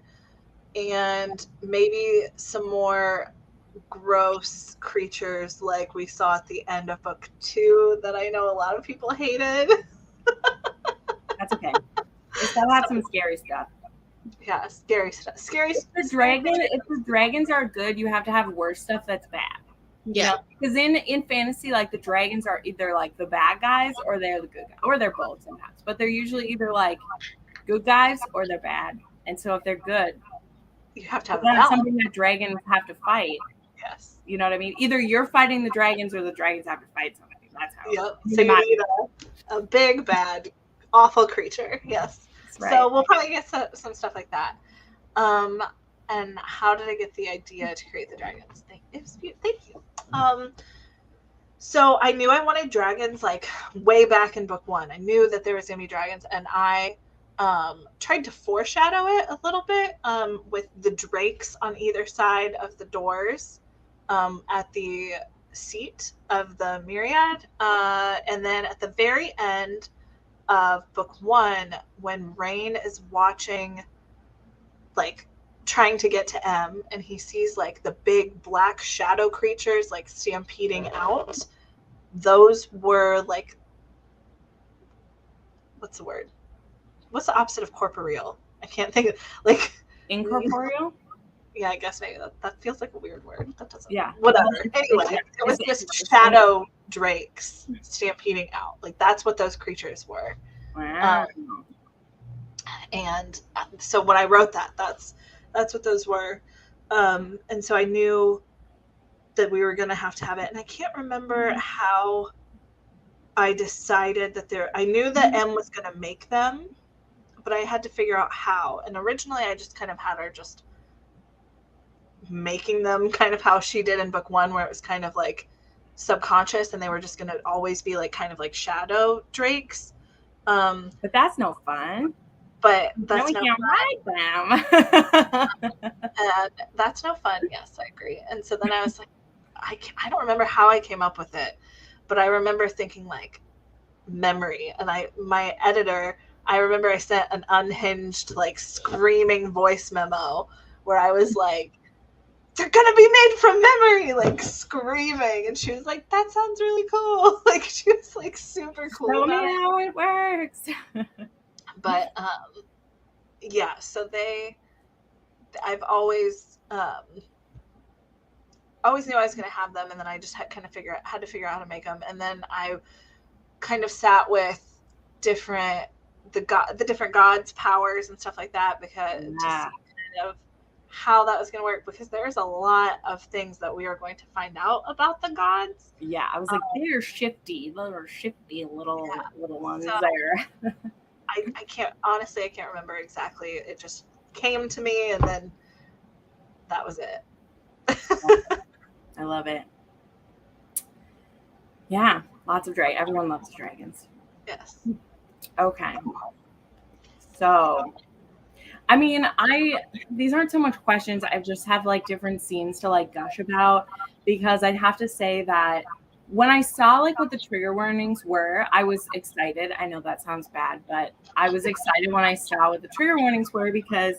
and maybe some more gross creatures like we saw at the end of book 2 that I know a lot of people hated. That's okay. It still had some scary stuff. Yeah, scary stuff. If the dragons are good, you have to have worse stuff that's bad. Yeah. Because in fantasy, like the dragons are either like the bad guys or they're the good guys. Or they're both sometimes. But they're usually either like good guys or they're bad. And so if they're good, you have to have something that dragons have to fight. Yes. You know what I mean? Either you're fighting the dragons or the dragons have to fight something. That's how. Yep. So you need a big, bad, awful creature. Yes. Right. So we'll probably get some stuff like that. And how did I get the idea to create the dragons? Thank you. So I knew I wanted dragons like way back in book 1. I knew that there was going to be dragons, and I tried to foreshadow it a little bit with the drakes on either side of the doors at the seat of the myriad. And then at the very end of book 1, when Rain is watching, like trying to get to M, and he sees like the big black shadow creatures like stampeding out, those were like, what's the word? What's the opposite of corporeal? I can't think of, like, incorporeal. Yeah, I guess maybe that feels like a weird word. That doesn't. Yeah. Whatever. Anyway, it was just shadow drakes stampeding out. Like that's what those creatures were. Wow. And so when I wrote that, that's what those were. And so I knew that we were going to have it. And I can't remember how I decided that I knew that M was going to make them, but I had to figure out how. And originally I just kind of had her just making them kind of how she did in book 1, where it was kind of like subconscious and they were just going to always be like kind of like shadow drakes. But that's no fun. But that's no fun. Write them. And that's no fun. Yes, I agree. And so then I was like, I don't remember how I came up with it, but I remember thinking like memory. And my editor, I remember I sent an unhinged, like screaming voice memo where I was like, they're going to be made from memory, like screaming. And she was like, that sounds really cool. Like she was like super cool. Tell me how it works. But yeah, so I've always knew I was going to have them, and then I just had to figure out how to make them. And then I kind of sat with the different gods' powers and stuff like that, because to see kind of how that was going to work, because there's a lot of things that we are going to find out about the gods. Yeah, I was like, they're shifty little ones there. I can't remember exactly. It just came to me, and then that was it. I love it. Yeah, lots of dragons. Everyone loves dragons. Yes. Okay. So, I mean, these aren't so much questions. I just have like different scenes to like gush about, because I'd have to say that when I saw like what the trigger warnings were, I was excited. I know that sounds bad, but I was excited when I saw what the trigger warnings were, because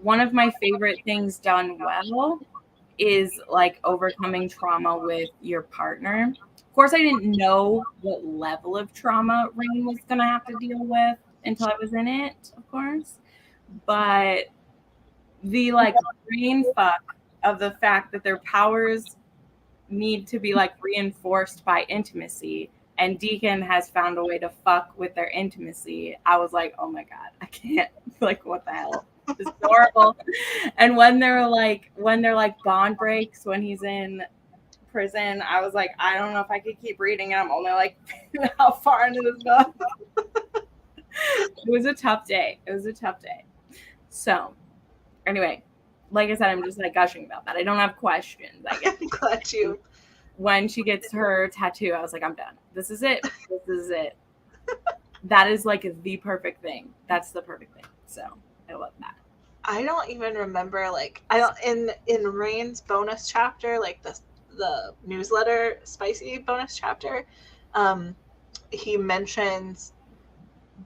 one of my favorite things done well is like overcoming trauma with your partner. Of course, I didn't know what level of trauma Rain was going to have to deal with until I was in it, of course. But the like brain fuck of the fact that their powers need to be like reinforced by intimacy, and Deacon has found a way to fuck with their intimacy. I was like, oh my God, I can't, like, what the hell? It's adorable. And when they're like bond breaks, when he's in prison, I was like, I don't know if I could keep reading, and I'm only like how far into this book. It was a tough day. So anyway, like I said, I'm just like gushing about that. I don't have questions. I guess. I'm glad you. When she gets her tattoo, I was like, I'm done. This is it. That is like the perfect thing. That's the perfect thing. So I love that. I don't even remember, like, in Rain's bonus chapter, like the newsletter spicy bonus chapter, he mentions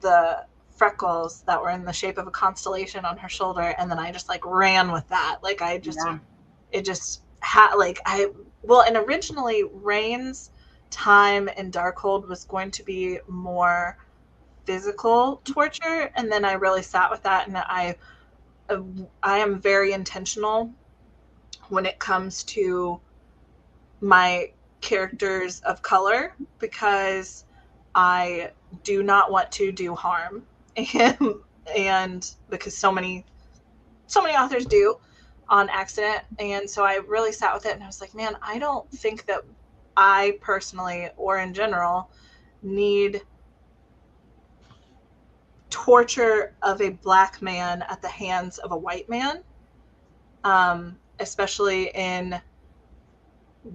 the freckles that were in the shape of a constellation on her shoulder, and then I just like ran with that. Like it just had like and originally Rain's time in Darkhold was going to be more physical torture, and then I really sat with that, and I am very intentional when it comes to my characters of color, because I do not want to do harm, and because so many authors do on accident. And so I really sat with it, and I was like, man, I don't think that I personally or in general need torture of a black man at the hands of a white man, especially in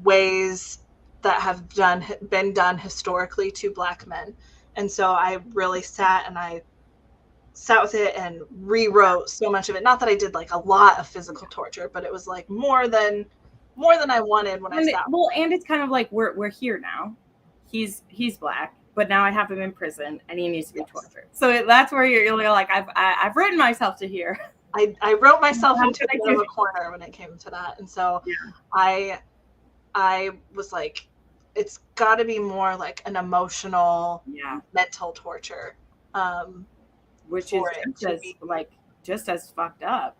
ways that have been done historically to black men. And so I really sat with it and rewrote so much of it. Not that I did like a lot of physical torture, but it was like more than I wanted when I sat. And it's kind of like we're here now. He's black, but now I have him in prison, and he needs to be tortured. So that's where you're like, I've written myself to here. I wrote myself into a corner when it came to that, and so I was like, it's got to be more like an emotional, mental torture, which is just as fucked up,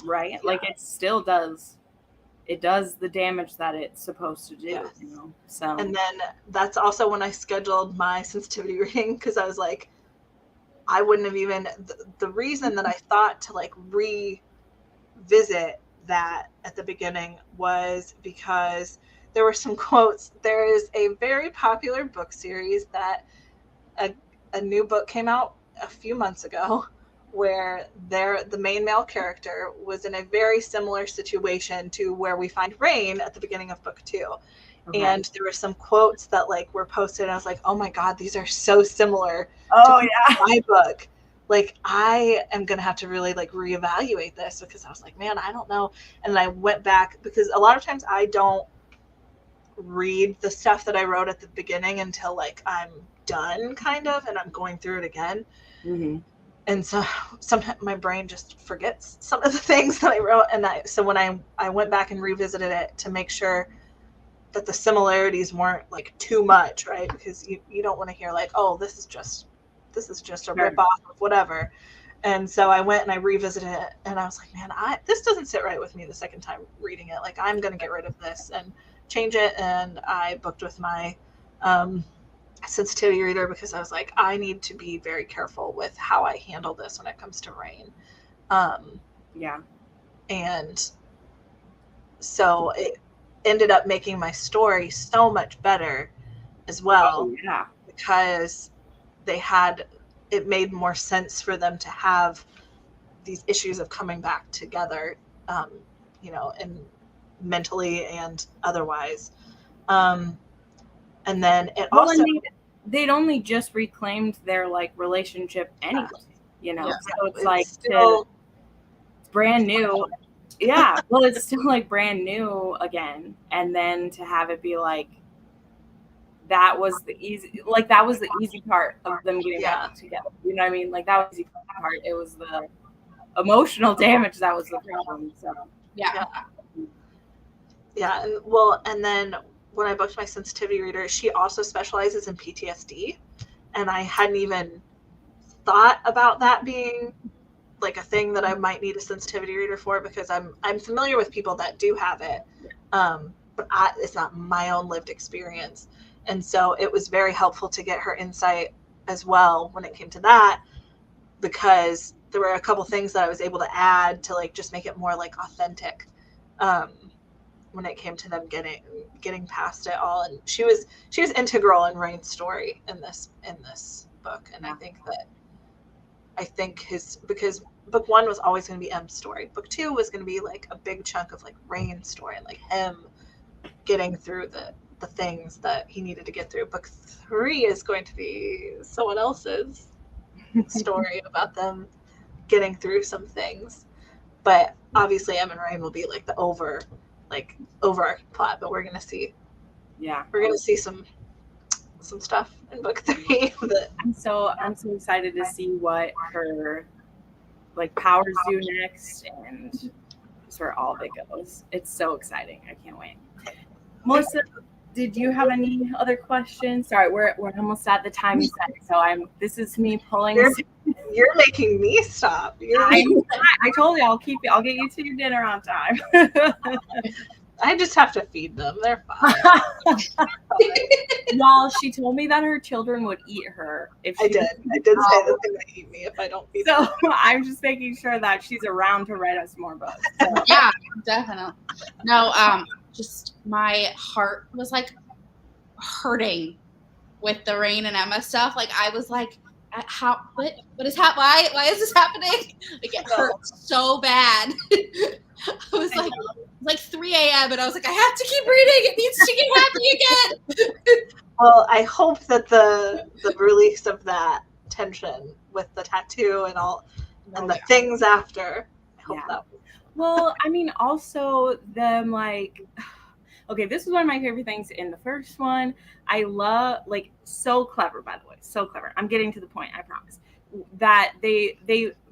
right? Yeah. Like it still does. It does the damage that it's supposed to do, you know. So, and then that's also when I scheduled my sensitivity reading, because I was like, I wouldn't have even the reason that I thought to like revisit that at the beginning was because there were some quotes. There is a very popular book series that a new book came out a few months ago, where the main male character was in a very similar situation to where we find Rain at the beginning of book 2. Okay. And there were some quotes that like were posted, and I was like, oh my God, these are so similar to my book. Like, I am going to have to really like reevaluate this, because I was like, man, I don't know. And I went back, because a lot of times I don't read the stuff that I wrote at the beginning until like I'm done kind of, and I'm going through it again. Mm-hmm. And so sometimes my brain just forgets some of the things that I wrote. And so when I went back and revisited it to make sure that the similarities weren't like too much, right? Because you don't want to hear like, oh, this is just a rip off of whatever. And so I went and I revisited it, and I was like, man, this doesn't sit right with me the second time reading it. Like, I'm going to get rid of this and change it. And I booked with my sensitivity reader, because I was like, I need to be very careful with how I handle this when it comes to Rain. And so it ended up making my story so much better as well, because it made more sense for them to have these issues of coming back together, you know, and mentally and otherwise. And then it also they'd only just reclaimed their like relationship anyway, you know. So it's like still, it's brand new. Yeah, well, it's still like brand new again, and then to have it be like that was the easy part of them getting back together. You know what I mean? Like that was the easy part. It was the emotional damage that was the problem. So and then when I booked my sensitivity reader, she also specializes in PTSD, and I hadn't even thought about that being like a thing that I might need a sensitivity reader for, because I'm familiar with people that do have it, but it's not my own lived experience. And so it was very helpful to get her insight as well when it came to that, because there were a couple things that I was able to add to like just make it more like authentic. when it came to them getting past it all. And she was integral in Rain's story in this book. And I think because book 1 was always going to be M's story. Book 2 was going to be like a big chunk of like Rain's story, like him getting through the things that he needed to get through. Book 3 is going to be someone else's story about them getting through some things. But obviously Em and Rain will be like the overarching plot, but we're going to see some stuff in book 3. I'm so excited to see what her like powers do next and sort of all of it goes. It's so exciting. I can't wait. Melissa, did you have any other questions? Sorry, we're almost at the time you said, so this is me pulling. You're making me stop. I told you I'll get you to your dinner on time. I just have to feed them. They're fine. Y'all, she told me that her children would eat her if she I did say that they would eat me if I don't feed them. So I'm just making sure that she's around to write us more books. So. Yeah, definitely. No, just my heart was like hurting with the Rain and Emma stuff. Like I was like, what is happening? Why is this happening? Like it hurt so bad. I was like 3 a.m. and I was like, I have to keep reading. It needs to get happy again. Well, I hope that the release of that tension with the tattoo and all and the things after. I hope that. Well, I mean, also them like. Okay, this is one of my favorite things in the first one. I love, like, so clever, by the way, so clever. I'm getting to the point, I promise. That they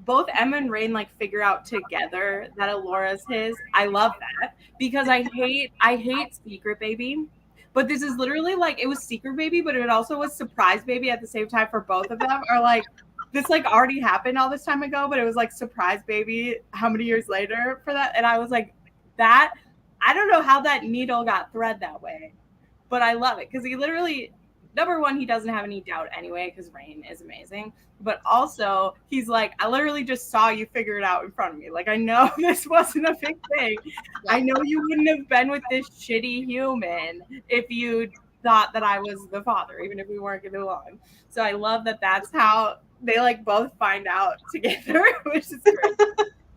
both Emma and Rain like figure out together that Alora's his. I love that because I hate Secret Baby, but this is literally like it was Secret Baby, but it also was Surprise Baby at the same time for both of them. Or like this like already happened all this time ago, but it was like Surprise Baby how many years later for that, and I was like that. I don't know how that needle got thread that way, but I love it because he literally, number one, he doesn't have any doubt anyway because Rain is amazing, but also he's like, I literally just saw you figure it out in front of me. Like, I know this wasn't a big thing. I know you wouldn't have been with this shitty human if you thought that I was the father, even if we weren't getting along. So I love that that's how they like both find out together, which is great.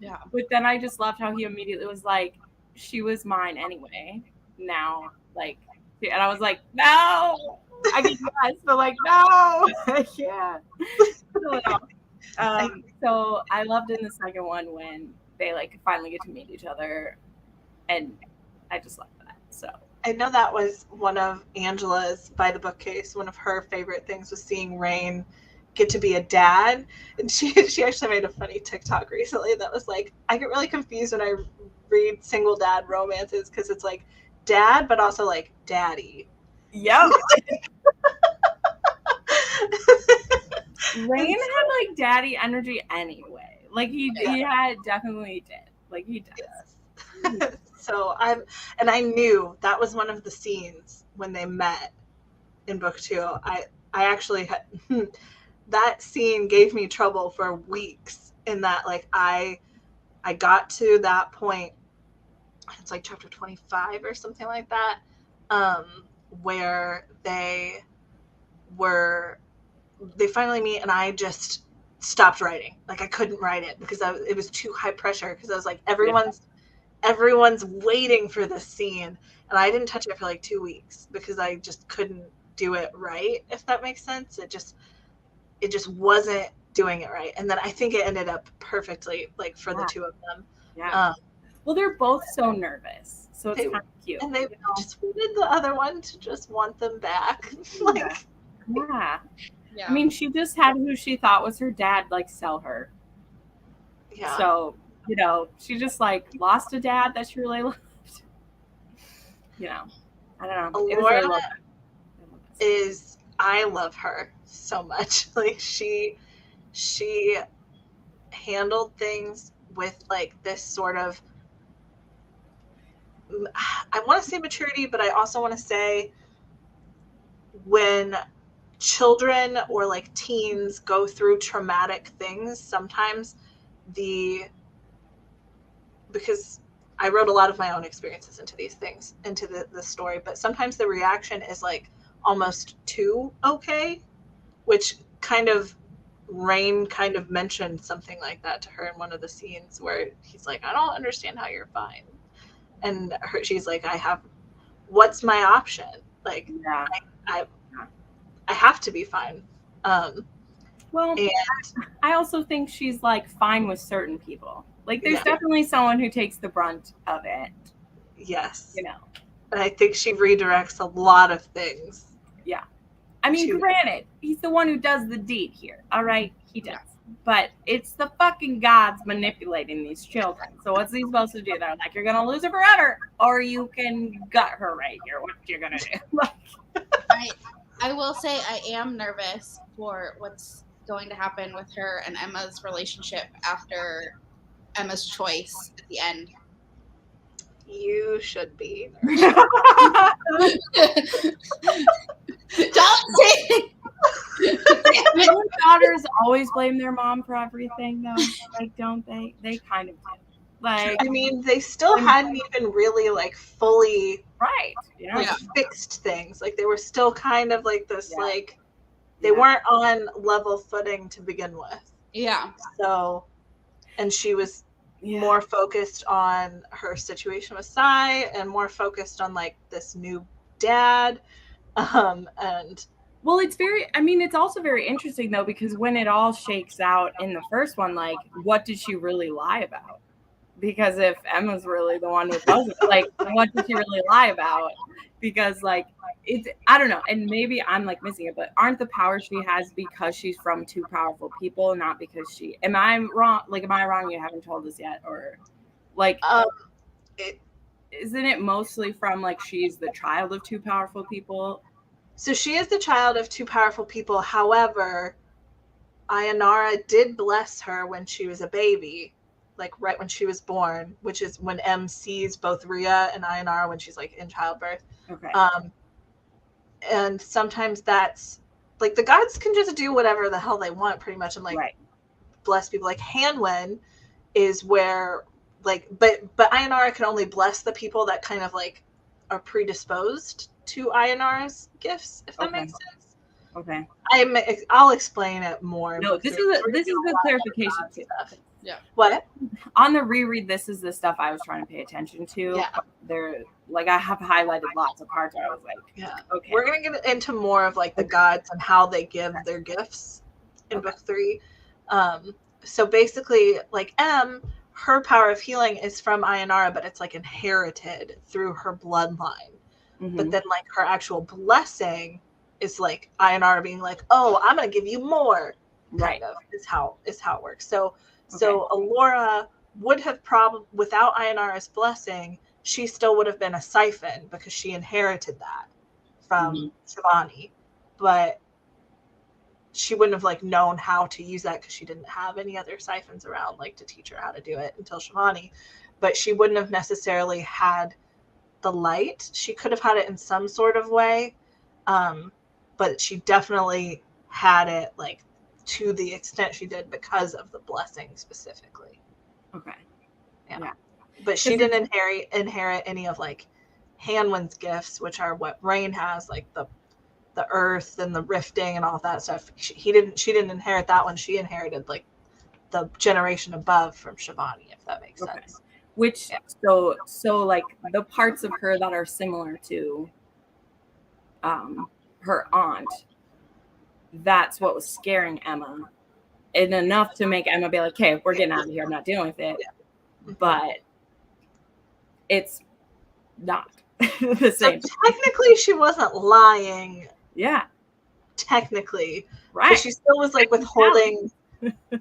Yeah. But then I just loved how he immediately was like, she was mine anyway. Now, like, and I was like, no, I mean, yes, but like, no, I can't. So I loved in the second one when they like finally get to meet each other, and I just love that. So I know that was one of Angela's by the bookcase. One of her favorite things was seeing Rain get to be a dad, and she actually made a funny TikTok recently that was like, I get really confused when I read single dad romances because it's like dad but also like daddy. Yep. Rain had like daddy energy anyway. Like he had definitely did. Like he does. Yes. So I knew that was one of the scenes when they met in book 2. I actually had that scene gave me trouble for weeks in that like I got to that point, it's like chapter 25 or something like that, where they finally meet and I just stopped writing. Like I couldn't write it because it was too high pressure because I was like everyone's waiting for this scene and I didn't touch it for like 2 weeks because I just couldn't do it right, if that makes sense. It just wasn't doing it right. And then I think it ended up perfectly like for the two of them. Yeah. Well, they're both so nervous, so it's kind of cute. And they just wanted the other one to just want them back. Like, yeah. I mean, she just had who she thought was her dad, like, sell her. Yeah. So, you know, she just, like, lost a dad that she really loved. You know, I don't know. Laura I love her so much. Like, she handled things with, like, this sort of, I want to say maturity, but I also want to say when children or like teens go through traumatic things, sometimes because I wrote a lot of my own experiences into these things, into the story, but sometimes the reaction is like almost too okay, which kind of Rain kind of mentioned something like that to her in one of the scenes where he's like, I don't understand how you're fine. And she's like, what's my option? Like, Yeah. I have to be fine. Well, and I also think she's like fine with certain people. Like, there's Yeah. definitely someone who takes the brunt of it. yes, You know. and I think she redirects a lot of things. Yeah. I mean, granted, he's the one who does the deed here. All right, he does. But it's the fucking gods manipulating these children. So what's he supposed to do? They're like, you're gonna lose her forever, or you can gut her right here. What you're gonna do? I will say I am nervous for what's going to happen with her and Emma's relationship after Emma's choice at the end. You should be. Don't say daughters always blame their mom for everything, though. Like, don't they? They kind of do. Like, I mean, they still hadn't even really like fully like fixed things. Like, they were still kind of like this, like they weren't on level footing to begin with. Yeah. So, and she was more focused on her situation with Sai and more focused on like this new dad. And well, it's also very interesting though, because when it all shakes out in the first one, like, what did she really lie about? Because if Emma's really the one who does it, like, what did she really lie about? Because like, I don't know, and maybe I'm like missing it, but aren't the powers she has because she's from two powerful people, not because am I wrong? Like, am I wrong? You haven't told us yet, or like, isn't it mostly from like she's the child of two powerful people? So she is the child of two powerful people. However, Ayanara did bless her when she was a baby, like right when she was born, which is when M sees both Rhea and Ayanara when she's like in childbirth. Okay. And sometimes that's like the gods can just do whatever the hell they want pretty much and like bless people. Like Hanwen is where like but Ayanara can only bless the people that kind of like are predisposed to Ayanara's gifts, if that makes sense. Okay. I'll explain it more. No, this is a clarification too. Yeah. What? On the reread, this is the stuff I was trying to pay attention to. Yeah. There, like, I have highlighted lots of parts where I was like, yeah, okay. We're gonna get into more of like the gods and how they give their gifts in book 3. So basically, like M, her power of healing is from Ayanara, but it's like inherited through her bloodline. Mm-hmm. But then like her actual blessing is like Ayanara being like, oh, I'm gonna give you more. Kind of is how it works. So Alora would have probably, without Ayanara's blessing, she still would have been a siphon because she inherited that from Shivani, but she wouldn't have like known how to use that because she didn't have any other siphons around like to teach her how to do it until Shivani. But she wouldn't have necessarily had the light. She could have had it in some sort of way, but she definitely had it like to the extent she did because of the blessing specifically. Okay. Yeah. But she didn't inherit any of like Hanwen's gifts, which are what Rain has, like the earth and the rifting and all that stuff. She didn't inherit that one. She inherited like the generation above from Shivani, if that makes sense. Which so like the parts of her that are similar to her aunt, that's what was scaring Emma, and enough to make Emma be like, okay, we're getting out of here, I'm not dealing with it. But it's not the same. So technically she wasn't lying. Yeah. Technically. Right. But she still was like withholding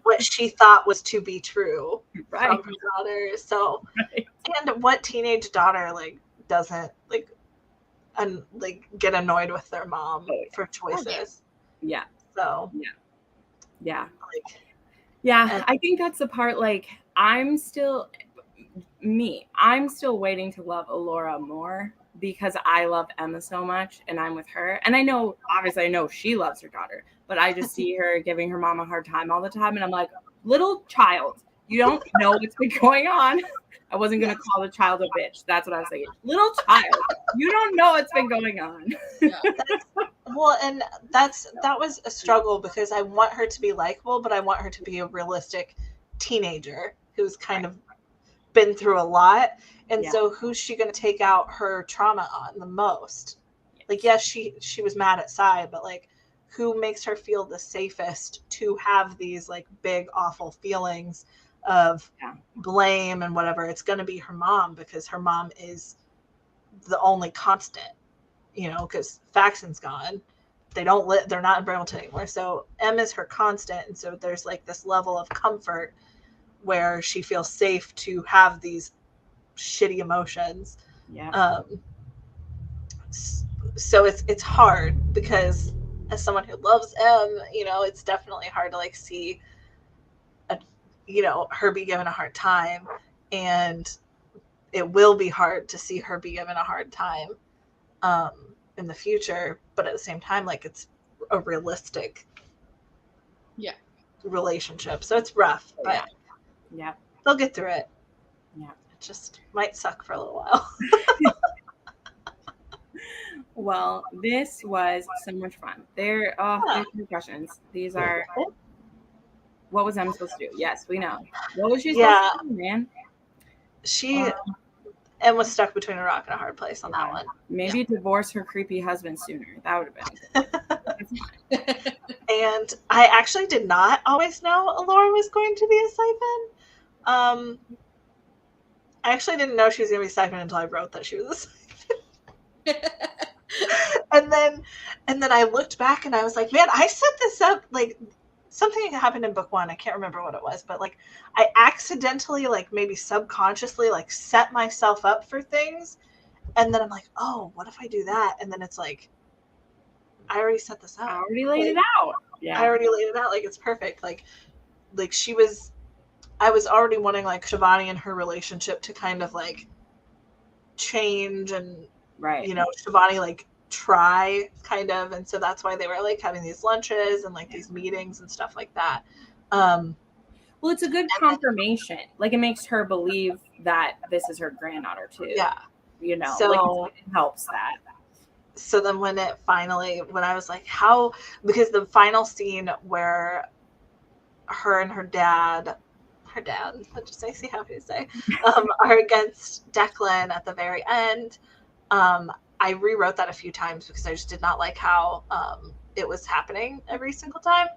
what she thought was to be true from her daughter. So and what teenage daughter like doesn't like get annoyed with their mom for choices? Yeah. So yeah. I think that's the part, like, I'm still waiting to love Alora more because I love Emma so much and I'm with her. And I know she loves her daughter, but I just see her giving her mom a hard time all the time. And I'm like, little child, You don't know what's been going on. I wasn't going to call the child a bitch. That's what I was saying. Little child, you don't know what's been going on. Yeah. Well, and that was a struggle because I want her to be likable, but I want her to be a realistic teenager who's kind of been through a lot. And so who's she going to take out her trauma on the most? Like, yes, she was mad at Sai, but like, who makes her feel the safest to have these like big, awful feelings of blame and whatever? It's going to be her mom, because her mom is the only constant, you know, because Faxon's gone. They're not in Brambleton anymore. So M is her constant. And so there's like this level of comfort where she feels safe to have these shitty emotions. Yeah. So it's hard, because as someone who loves M, you know, it's definitely hard to like see her be given a hard time, and it will be hard to see her be given a hard time in the future, but at the same time, like, it's a realistic relationship, so it's rough, but they'll get through it. It just might suck for a little while. Well, this was so much fun. There's 3 questions. These are, what was Em supposed to do? Yes, we know. What was she supposed to do, man? Em was stuck between a rock and a hard place on that one. Maybe divorce her creepy husband sooner. That would have been. And I actually did not always know Alora was going to be a siphon. I actually didn't know she was going to be a siphon until I wrote that she was a siphon. and then I looked back and I was like, man, I set this up, like, something happened in book 1. I can't remember what it was, but like, I accidentally, like, maybe subconsciously, like, set myself up for things. And then I'm like, oh, what if I do that? And then it's like, I already set this up. I already laid it out. Yeah. I already laid it out. Like, it's perfect. Like I was already wanting, like, Shivani and her relationship to kind of, like, change and, you know, Shivani, like, try, kind of. And so that's why they were, like, having these lunches and, like, these meetings and stuff like that. Well, it's a good confirmation. Like, it makes her believe that this is her granddaughter, too. Yeah. You know, so, like, it helps that. So then when I was like, because the final scene where her and her dad, which is makes me happy to say, are against Declan at the very end. I rewrote that a few times because I just did not like how it was happening every single time.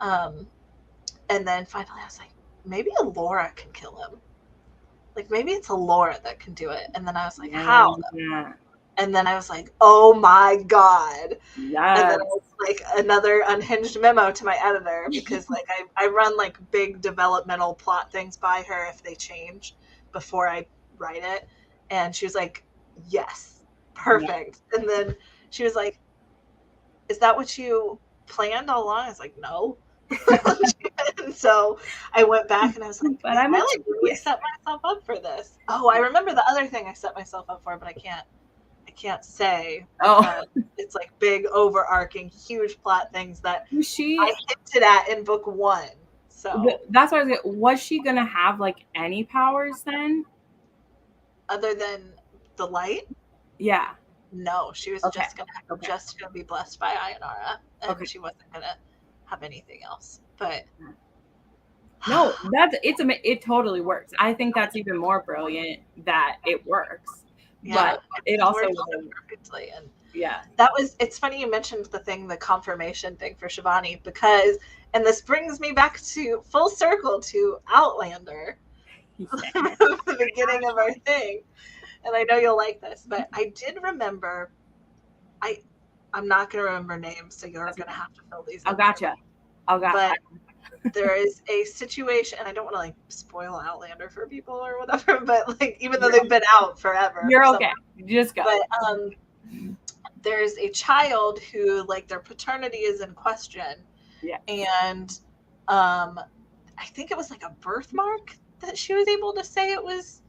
And then finally I was like, maybe Alora can kill him. Like, maybe it's Alora that can do it. And then I was like, how? Yeah. And then I was like, oh my God. Yes. And then it was like another unhinged memo to my editor, because like I run like big developmental plot things by her if they change before I write it. And she was like, yes, perfect. Yeah. And then she was like, is that what you planned all along? I was like, no. And so I went back and I was like, but I like really set myself up for this. Oh, I remember the other thing I set myself up for, but I can't say. It's like big overarching huge plot things that I hinted at in book 1. So that's what I was going. Was she gonna have like any powers then, other than the light? Yeah. No, she was just gonna be blessed by Ayanara, and she wasn't gonna have anything else. But no, it totally works. I think that's even more brilliant that it works. Yeah, but it also worked perfectly. And it's funny you mentioned the confirmation thing for Shivani, because, and this brings me back to full circle to Outlander, the beginning of our thing. And I know you'll like this, but I did remember, I'm not going to remember names, so you're going to have to fill these in. Gotcha. But there is a situation, and I don't want to like spoil Outlander for people or whatever, but like, even though they've been out forever. You're okay. Just go. But there's a child who, like, their paternity is in question. Yeah. And I think it was like a birthmark that she was able to say it was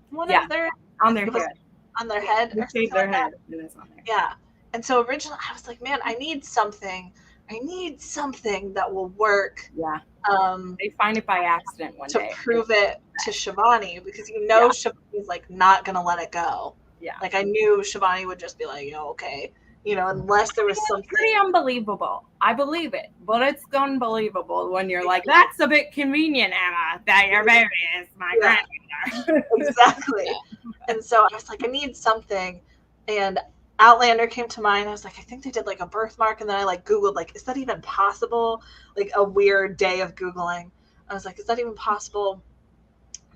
one of their on their head. On their head. Their head. Yeah. And so originally I was like, man, I need something I need something that will work. Yeah. They find it by accident one to day. prove it to Shivani, because Shivani's like not gonna let it go. Yeah. Like I knew Shivani would just be like, okay, unless there was something pretty unbelievable. I believe it, but it's unbelievable when you're like, that's a bit convenient, Emma, that your baby is my grandmother. Exactly. And so I was like, I need something, and Outlander came to mind. I was like, I think they did like a birthmark, and then I like Googled, like, is that even possible? Like a weird day of Googling. I was like, is that even possible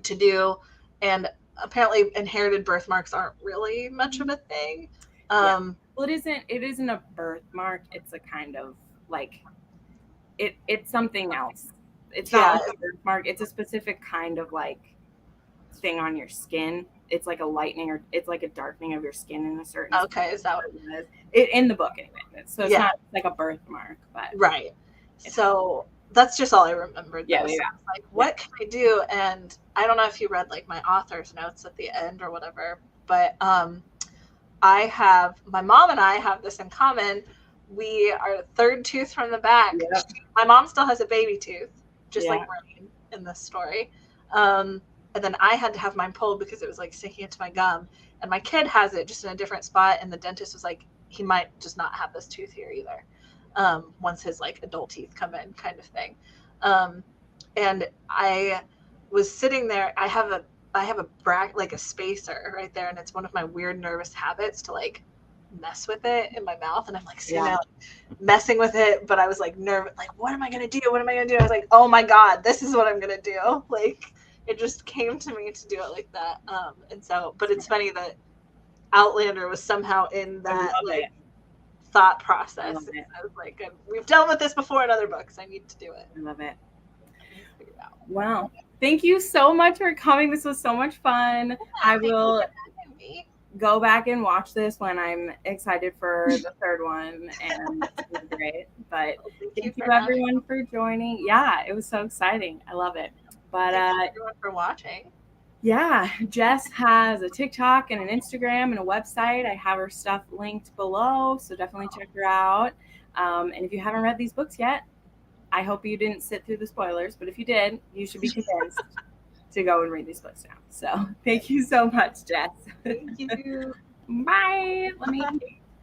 to do? And apparently inherited birthmarks aren't really much of a thing. Well, it isn't a birthmark. It's a kind of like it's something else. It's not like a birthmark. It's a specific kind of like thing on your skin. It's like a lightening, or it's like a darkening of your skin in a certain is that what it is? In the book anyway. So it's not like a birthmark, but right. So that's just all I remembered. Yeah. So I was like, what can I do? And I don't know if you read like my author's notes at the end or whatever, but my mom and I have this in common. We are third tooth from the back. Yep. My mom still has a baby tooth, just like Rain in this story. And then I had to have mine pulled because it was like sticking into my gum. And my kid has it just in a different spot. And the dentist was like, he might just not have this tooth here either. Once his like adult teeth come in, kind of thing. And I was sitting there. I have a like a spacer right there, and it's one of my weird nervous habits to like mess with it in my mouth. And I'm like sitting there like, messing with it, but I was like nervous, like, what am I gonna do? What am I gonna do? I was like, oh my God, this is what I'm gonna do. Like it just came to me to do it like that. And so, but it's funny that Outlander was somehow in that like thought process. I was like, we've dealt with this before in other books. I need to do it. I love it. Wow. Thank you so much for coming. This was so much fun. I will go back and watch this when I'm excited for the third one, and it was great. But thank you everyone for joining. Yeah, it was so exciting. I love it. But thank you everyone for watching. Yeah, Jess has a TikTok and an Instagram and a website. I have her stuff linked below, so definitely check her out. And if you haven't read these books yet, I hope you didn't sit through the spoilers, but if you did, you should be convinced to go and read these books now. So thank you so much, Jess. Thank you. Bye. Let me